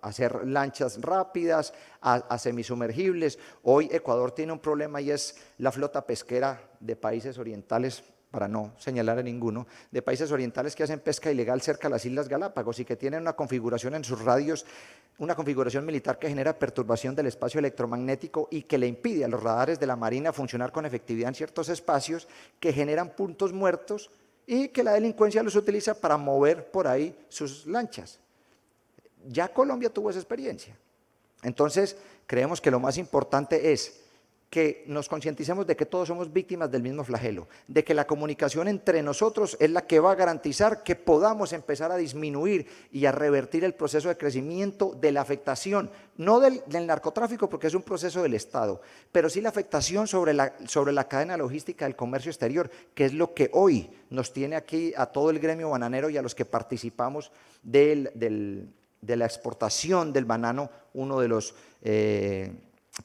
hacer lanchas rápidas, a semisumergibles. Hoy Ecuador tiene un problema y es la flota pesquera de países orientales, para no señalar a ninguno, de países orientales que hacen pesca ilegal cerca de las Islas Galápagos y que tienen una configuración en sus radios, una configuración militar que genera perturbación del espacio electromagnético y que le impide a los radares de la Marina funcionar con efectividad en ciertos espacios, que generan puntos muertos y que la delincuencia los utiliza para mover por ahí sus lanchas. Ya Colombia tuvo esa experiencia. Entonces, creemos que lo más importante es que nos concienticemos de que todos somos víctimas del mismo flagelo, de que la comunicación entre nosotros es la que va a garantizar que podamos empezar a disminuir y a revertir el proceso de crecimiento de la afectación, no del narcotráfico, porque es un proceso del Estado, pero sí la afectación sobre la cadena logística del comercio exterior, que es lo que hoy nos tiene aquí a todo el gremio bananero y a los que participamos de la exportación del banano, uno de los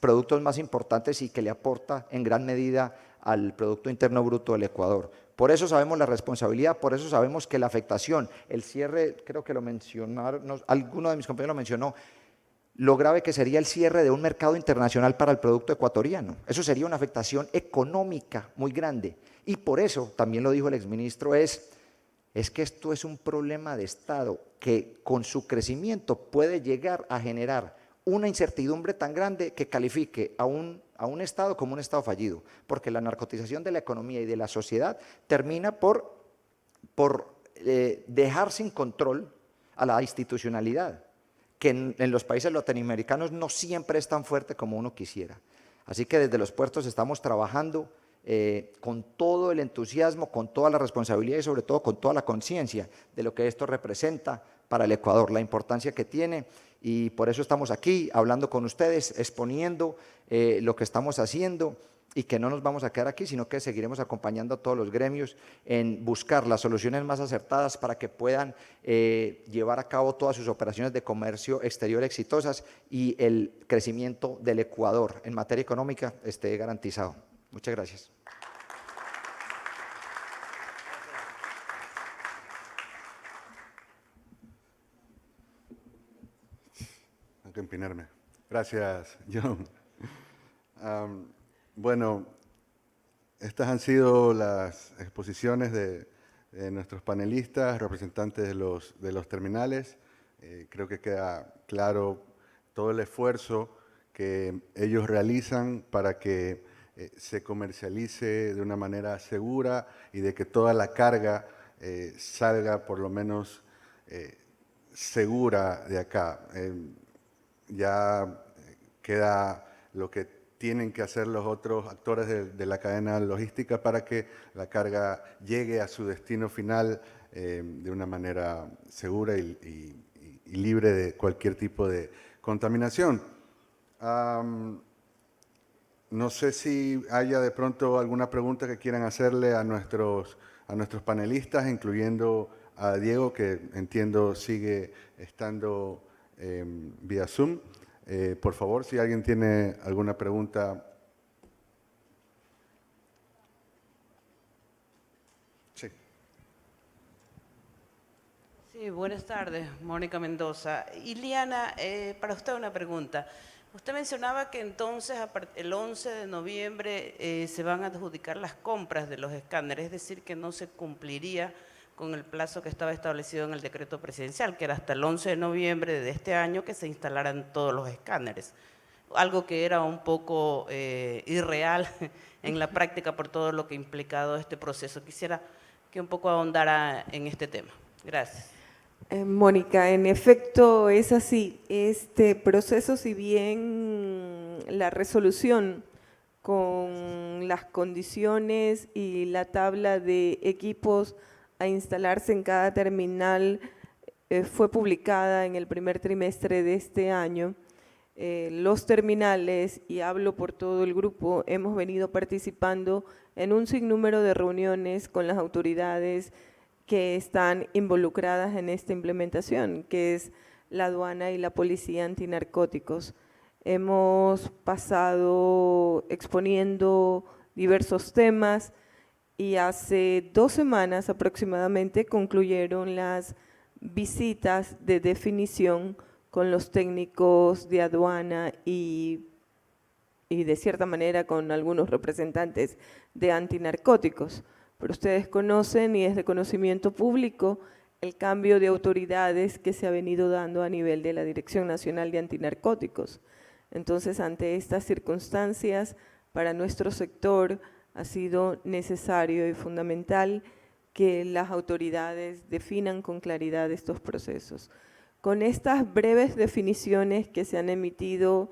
productos más importantes y que le aporta en gran medida al Producto Interno Bruto del Ecuador. Por eso sabemos la responsabilidad, por eso sabemos que la afectación, el cierre, creo que lo mencionaron, alguno de mis compañeros lo mencionó, lo grave que sería el cierre de un mercado internacional para el producto ecuatoriano. Eso sería una afectación económica muy grande. Y por eso, también lo dijo el exministro, es que esto es un problema de Estado que con su crecimiento puede llegar a generar una incertidumbre tan grande que califique a un Estado como un Estado fallido, porque la narcotización de la economía y de la sociedad termina por dejar sin control a la institucionalidad, que en los países latinoamericanos no siempre es tan fuerte como uno quisiera. Así que desde los puertos estamos trabajando con todo el entusiasmo, con toda la responsabilidad y sobre todo con toda la conciencia de lo que esto representa para el Ecuador, la importancia que tiene, y por eso estamos aquí hablando con ustedes, exponiendo lo que estamos haciendo y que no nos vamos a quedar aquí, sino que seguiremos acompañando a todos los gremios en buscar las soluciones más acertadas para que puedan llevar a cabo todas sus operaciones de comercio exterior exitosas y el crecimiento del Ecuador en materia económica esté garantizado. Muchas gracias. Tengo que empinarme. Gracias, John. Bueno, estas han sido las exposiciones de nuestros panelistas, representantes de los terminales. Creo que queda claro todo el esfuerzo que ellos realizan para que se comercialice de una manera segura y de que toda la carga salga por lo menos segura de acá. ya queda lo que tienen que hacer los otros actores de la cadena logística para que la carga llegue a su destino final de una manera segura y libre de cualquier tipo de contaminación. No sé si haya de pronto alguna pregunta que quieran hacerle a nuestros panelistas, incluyendo a Diego, que entiendo sigue estando vía Zoom. Por favor, si alguien tiene alguna pregunta. Sí. Sí, buenas tardes, Mónica Mendoza. Iliana, para usted una pregunta. Usted mencionaba que entonces el 11 de noviembre se van a adjudicar las compras de los escáneres, es decir, que no se cumpliría con el plazo que estaba establecido en el decreto presidencial, que era hasta el 11 de noviembre de este año que se instalaran todos los escáneres. Algo que era un poco irreal en la práctica por todo lo que ha implicado este proceso. Quisiera que un poco ahondara en este tema. Gracias. Mónica, en efecto es así. Este proceso, si bien la resolución con las condiciones y la tabla de equipos a instalarse en cada terminal fue publicada en el primer trimestre de este año, los terminales, y hablo por todo el grupo, hemos venido participando en un sinnúmero de reuniones con las autoridades que están involucradas en esta implementación, que es la aduana y la policía antinarcóticos. Hemos pasado exponiendo diversos temas y hace 2 semanas aproximadamente concluyeron las visitas de definición con los técnicos de aduana y de cierta manera con algunos representantes de antinarcóticos. Pero ustedes conocen y es de conocimiento público el cambio de autoridades que se ha venido dando a nivel de la Dirección Nacional de Antinarcóticos. Entonces, ante estas circunstancias, para nuestro sector ha sido necesario y fundamental que las autoridades definan con claridad estos procesos. Con estas breves definiciones que se han emitido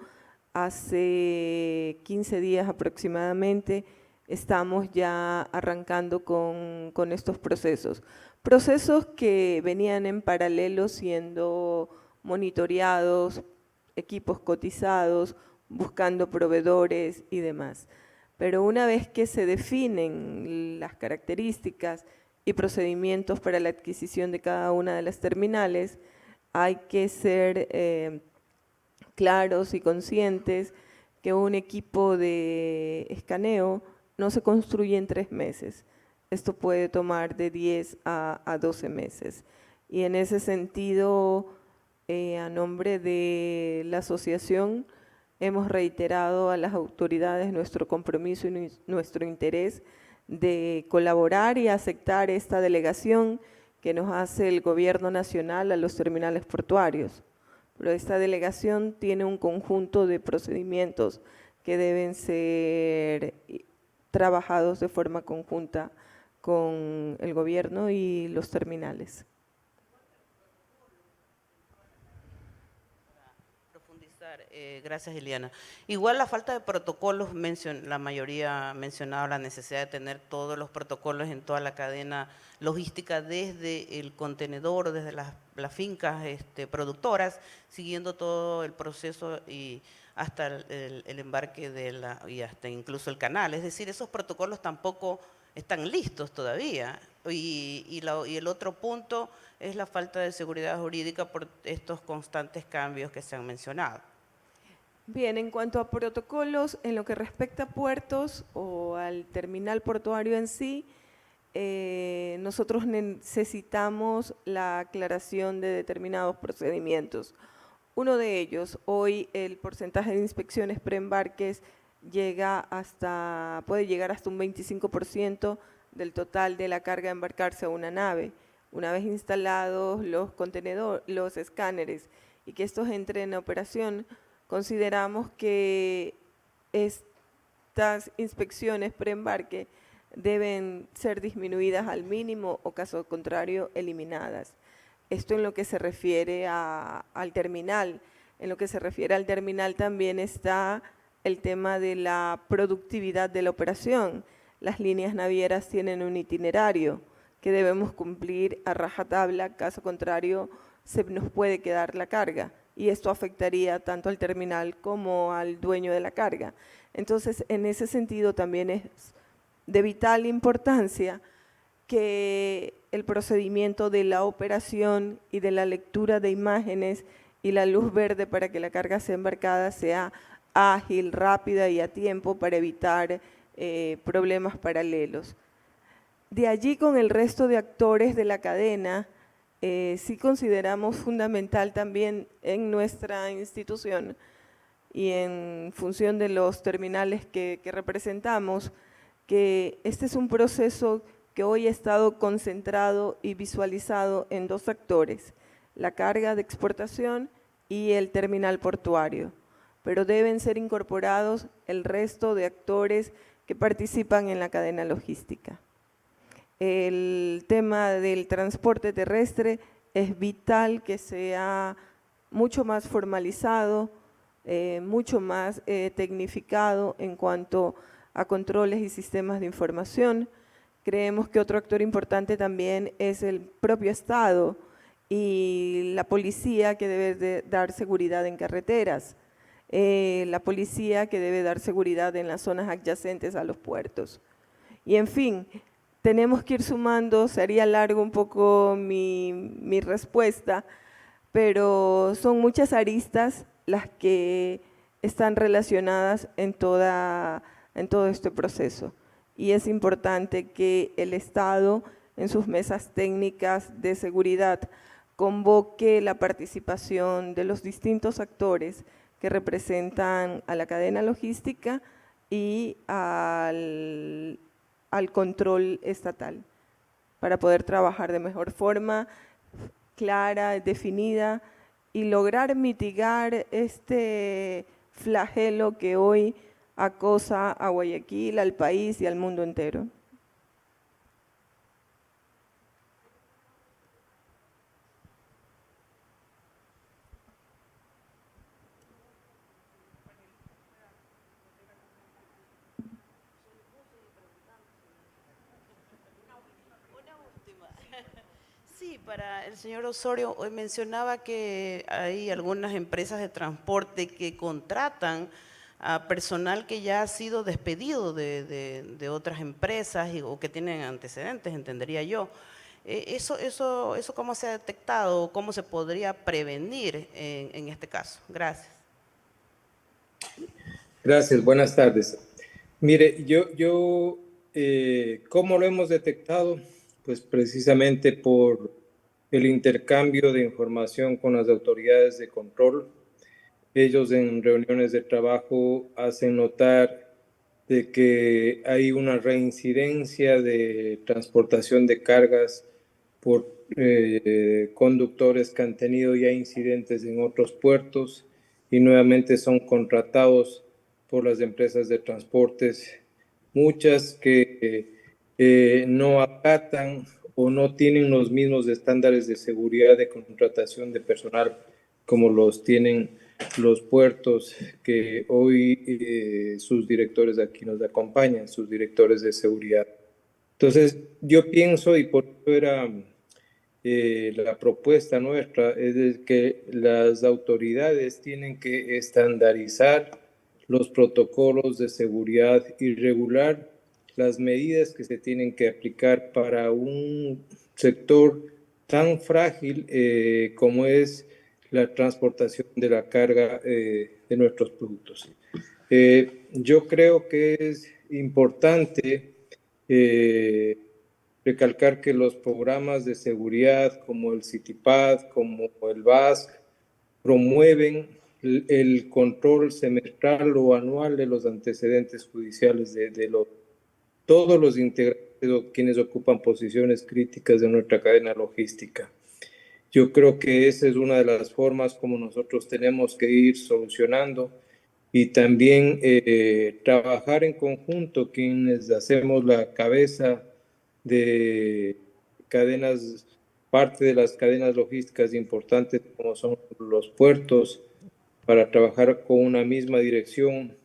hace 15 días aproximadamente, estamos ya arrancando con estos procesos. Procesos que venían en paralelo siendo monitoreados, equipos cotizados, buscando proveedores y demás. Pero una vez que se definen las características y procedimientos para la adquisición de cada una de las terminales, hay que ser claros y conscientes que un equipo de escaneo no se construye en 3 meses. Esto puede tomar de 10 a 12 meses. Y en ese sentido, a nombre de la asociación, hemos reiterado a las autoridades nuestro compromiso y nuestro interés de colaborar y aceptar esta delegación que nos hace el Gobierno Nacional a los terminales portuarios. Pero esta delegación tiene un conjunto de procedimientos que deben ser trabajados de forma conjunta con el gobierno y los terminales. Profundizar, gracias Iliana. Igual la falta de protocolos, la mayoría ha mencionado la necesidad de tener todos los protocolos en toda la cadena logística, desde el contenedor, desde las fincas productoras, siguiendo todo el proceso y hasta el embarque y hasta incluso el canal. Es decir, esos protocolos tampoco están listos todavía. Y el otro punto es la falta de seguridad jurídica por estos constantes cambios que se han mencionado. Bien, en cuanto a protocolos, en lo que respecta a puertos o al terminal portuario en sí, nosotros necesitamos la aclaración de determinados procedimientos. Uno de ellos, hoy el porcentaje de inspecciones preembarques puede llegar hasta un 25% del total de la carga a embarcarse a una nave. Una vez instalados los contenedores, los escáneres y que estos entren en operación, consideramos que estas inspecciones preembarque deben ser disminuidas al mínimo o, caso contrario, eliminadas. Esto en lo que se refiere al terminal. En lo que se refiere al terminal también está el tema de la productividad de la operación. Las líneas navieras tienen un itinerario que debemos cumplir a rajatabla, caso contrario se nos puede quedar la carga y esto afectaría tanto al terminal como al dueño de la carga. Entonces, en ese sentido también es de vital importancia que el procedimiento de la operación y de la lectura de imágenes y la luz verde para que la carga sea embarcada sea ágil, rápida y a tiempo para evitar problemas paralelos. De allí, con el resto de actores de la cadena, sí consideramos fundamental también en nuestra institución y en función de los terminales que representamos, que este es un proceso que hoy ha estado concentrado y visualizado en dos actores, la carga de exportación y el terminal portuario, pero deben ser incorporados el resto de actores que participan en la cadena logística. El tema del transporte terrestre es vital que sea mucho más formalizado, mucho más tecnificado en cuanto a controles y sistemas de información. Creemos que otro actor importante también es el propio Estado y la policía, que debe dar seguridad en carreteras, la policía que debe dar seguridad en las zonas adyacentes a los puertos. Y en fin, tenemos que ir sumando, sería largo un poco mi respuesta, pero son muchas aristas las que están relacionadas en todo este proceso. Y es importante que el Estado, en sus mesas técnicas de seguridad, convoque la participación de los distintos actores que representan a la cadena logística y al control estatal, para poder trabajar de mejor forma, clara, definida, y lograr mitigar este flagelo que hoy acosa a Guayaquil, al país y al mundo entero. Sí, para el señor Osorio, hoy mencionaba que hay algunas empresas de transporte que contratan a personal que ya ha sido despedido de otras empresas o que tienen antecedentes, entendería yo. ¿Eso cómo se ha detectado? ¿Cómo se podría prevenir en este caso? Gracias. Gracias, buenas tardes. Mire, ¿cómo lo hemos detectado? Pues precisamente por el intercambio de información con las autoridades de control. Ellos en reuniones de trabajo hacen notar de que hay una reincidencia de transportación de cargas por conductores que han tenido ya incidentes en otros puertos y nuevamente son contratados por las empresas de transportes, muchas que no acatan o no tienen los mismos estándares de seguridad de contratación de personal como los tienen los puertos que hoy sus directores aquí nos acompañan, sus directores de seguridad. Entonces, yo pienso, y por eso era la propuesta nuestra, es de que las autoridades tienen que estandarizar los protocolos de seguridad y regular las medidas que se tienen que aplicar para un sector tan frágil como es la transportación de la carga de nuestros productos. Yo creo que es importante recalcar que los programas de seguridad como el CITIPAD, como el VASC, promueven el control semestral o anual de los antecedentes judiciales de todos los integrantes o quienes ocupan posiciones críticas de nuestra cadena logística. Yo creo que esa es una de las formas como nosotros tenemos que ir solucionando y también trabajar en conjunto quienes hacemos la cabeza de cadenas, parte de las cadenas logísticas importantes como son los puertos, para trabajar con una misma dirección,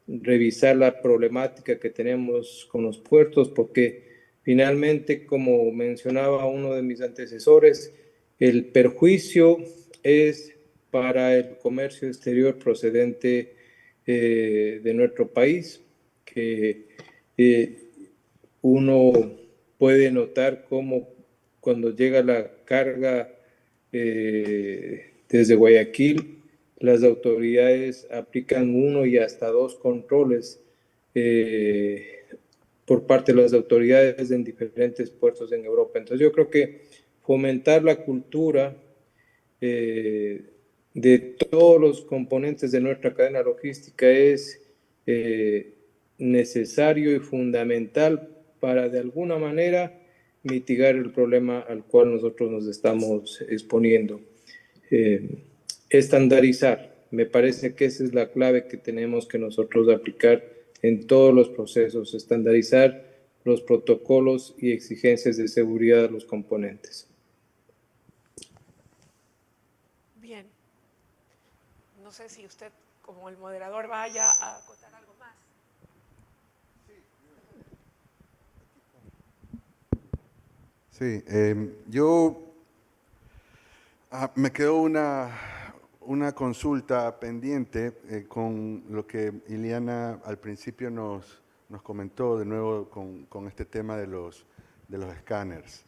revisar la problemática que tenemos con los puertos, porque finalmente, como mencionaba uno de mis antecesores, el perjuicio es para el comercio exterior procedente de nuestro país, que uno puede notar cómo cuando llega la carga desde Guayaquil, las autoridades aplican 1 y hasta 2 controles por parte de las autoridades en diferentes puertos en Europa. Entonces yo creo que fomentar la cultura de todos los componentes de nuestra cadena logística es necesario y fundamental para de alguna manera mitigar el problema al cual nosotros nos estamos exponiendo. Estandarizar, me parece que esa es la clave que tenemos que nosotros aplicar en todos los procesos, estandarizar los protocolos y exigencias de seguridad de los componentes. Bien. No sé si usted, como el moderador, vaya a acotar algo más. Sí, me quedó una consulta pendiente con lo que Iliana al principio nos comentó de nuevo con este tema de los escáneres.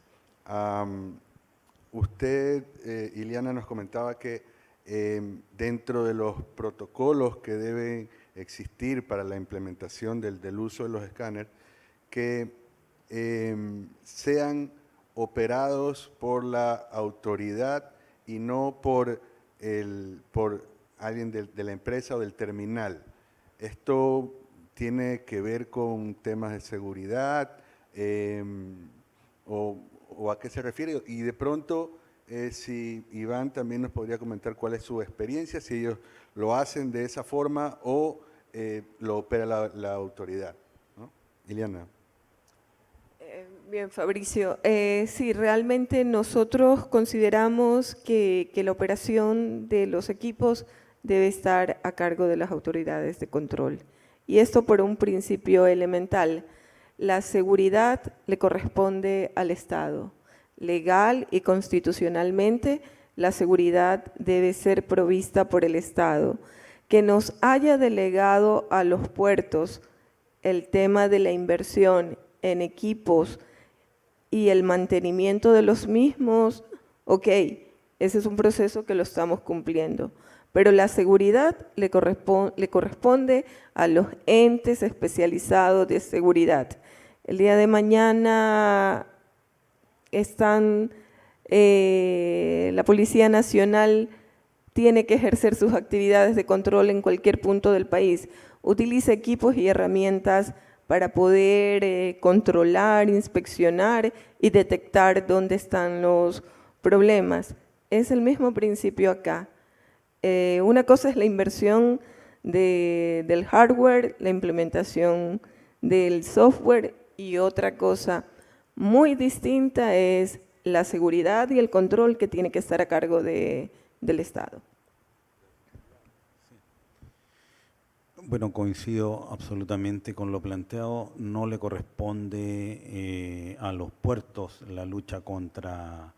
Usted, Iliana, nos comentaba que dentro de los protocolos que deben existir para la implementación del uso de los escáneres, que sean operados por la autoridad y no por alguien de la empresa o del terminal. Esto tiene que ver con temas de seguridad o a qué se refiere. Y de pronto, si Iván también nos podría comentar cuál es su experiencia, si ellos lo hacen de esa forma o lo opera la autoridad, ¿no? Iliana. Bien, Fabricio. Sí, realmente nosotros consideramos que la operación de los equipos debe estar a cargo de las autoridades de control. Y esto por un principio elemental. La seguridad le corresponde al Estado. Legal y constitucionalmente, la seguridad debe ser provista por el Estado. Que nos haya delegado a los puertos el tema de la inversión en equipos y el mantenimiento de los mismos, ok, ese es un proceso que lo estamos cumpliendo, pero la seguridad le corresponde a los entes especializados de seguridad. El día de mañana la Policía Nacional tiene que ejercer sus actividades de control en cualquier punto del país. Utiliza equipos y herramientas para poder controlar, inspeccionar y detectar dónde están los problemas. Es el mismo principio acá. Una cosa es la inversión del hardware, la implementación del software, y otra cosa muy distinta es la seguridad y el control que tiene que estar a cargo del Estado. Bueno, coincido absolutamente con lo planteado. No le corresponde a los puertos la lucha contra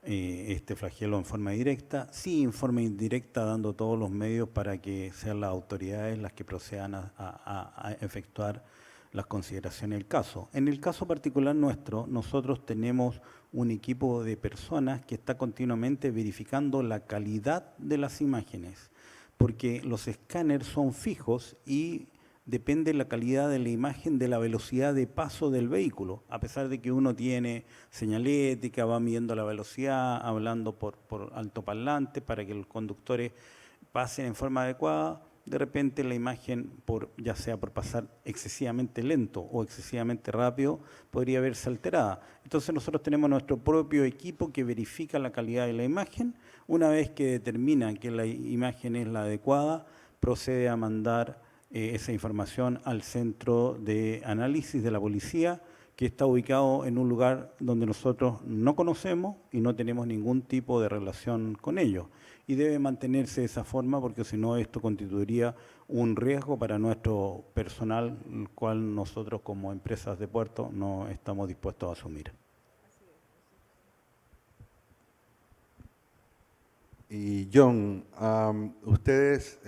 este flagelo en forma directa, sí en forma indirecta, dando todos los medios para que sean las autoridades las que procedan a efectuar las consideraciones del caso. En el caso particular nuestro, nosotros tenemos un equipo de personas que está continuamente verificando la calidad de las imágenes, porque los escáneres son fijos y depende la calidad de la imagen de la velocidad de paso del vehículo. A pesar de que uno tiene señalética, va midiendo la velocidad, hablando por altoparlante para que los conductores pasen en forma adecuada, de repente la imagen, ya sea por pasar excesivamente lento o excesivamente rápido, podría verse alterada. Entonces nosotros tenemos nuestro propio equipo que verifica la calidad de la imagen. Una vez que determina que la imagen es la adecuada, procede a mandar esa información al centro de análisis de la policía, que está ubicado en un lugar donde nosotros no conocemos y no tenemos ningún tipo de relación con ellos. Y debe mantenerse de esa forma porque si no esto constituiría un riesgo para nuestro personal, el cual nosotros como empresas de puerto no estamos dispuestos a asumir. Y John, ustedes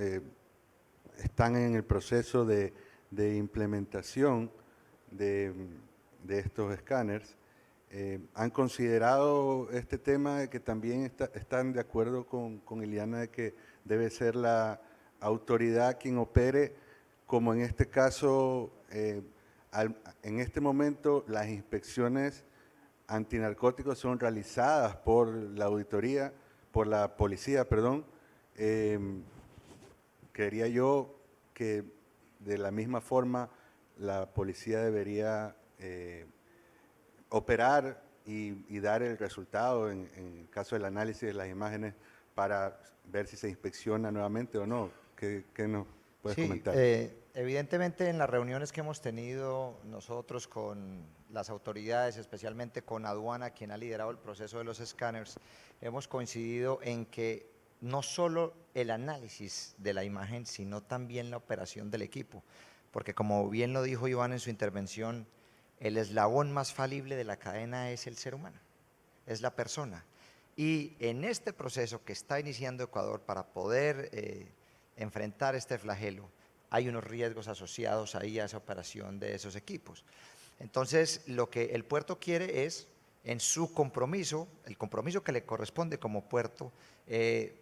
están en el proceso de implementación de estos escáneres. ¿Han considerado este tema de que también están de acuerdo con Ileana de que debe ser la autoridad quien opere, como en este caso, en este momento las inspecciones antinarcóticos son realizadas por la auditoría, por la policía, perdón? Creería yo que de la misma forma la policía debería operar y dar el resultado en el caso del análisis de las imágenes para ver si se inspecciona nuevamente o no. ¿Qué nos puedes comentar? Evidentemente en las reuniones que hemos tenido nosotros con las autoridades, especialmente con Aduana, quien ha liderado el proceso de los escáneres, hemos coincidido en que no solo el análisis de la imagen, sino también la operación del equipo, porque como bien lo dijo Iván en su intervención, el eslabón más falible de la cadena es el ser humano, es la persona. Y en este proceso que está iniciando Ecuador para poder enfrentar este flagelo, hay unos riesgos asociados ahí a esa operación de esos equipos. Entonces, lo que el puerto quiere es, en su compromiso, el compromiso que le corresponde como puerto,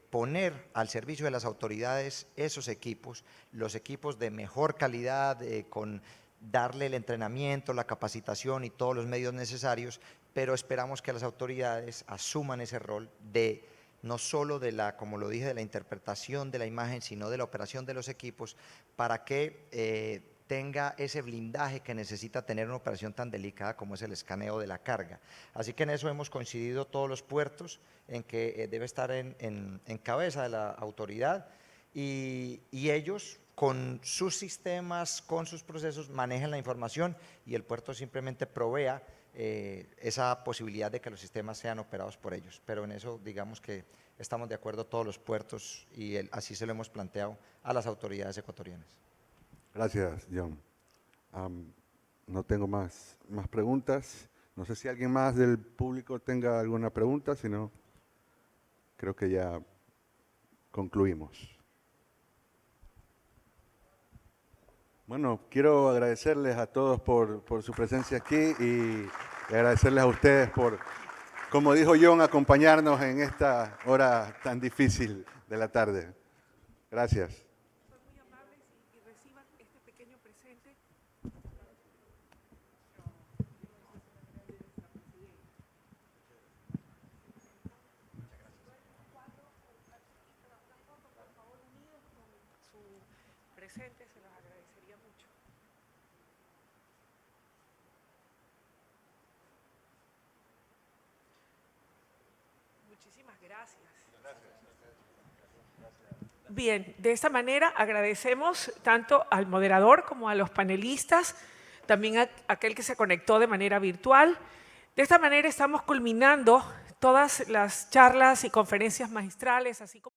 poner al servicio de las autoridades esos equipos, los equipos de mejor calidad, con darle el entrenamiento, la capacitación y todos los medios necesarios, pero esperamos que las autoridades asuman ese rol de no solo de la, como lo dije, de la interpretación de la imagen, sino de la operación de los equipos para que tenga ese blindaje que necesita tener una operación tan delicada como es el escaneo de la carga. Así que en eso hemos coincidido todos los puertos, en que debe estar en cabeza de la autoridad y ellos con sus sistemas, con sus procesos, manejan la información y el puerto simplemente provea esa posibilidad de que los sistemas sean operados por ellos. Pero en eso digamos que estamos de acuerdo todos los puertos y así se lo hemos planteado a las autoridades ecuatorianas. Gracias, John. No tengo más preguntas. No sé si alguien más del público tenga alguna pregunta, si no, creo que ya concluimos. Bueno, quiero agradecerles a todos por su presencia aquí y agradecerles a ustedes por, como dijo John, acompañarnos en esta hora tan difícil de la tarde. Gracias. Son muy amables y reciban este pequeño presente. Su presente se los agradecería mucho. Muchísimas gracias. Bien, de esta manera agradecemos tanto al moderador como a los panelistas, también a aquel que se conectó de manera virtual. De esta manera estamos culminando todas las charlas y conferencias magistrales, así como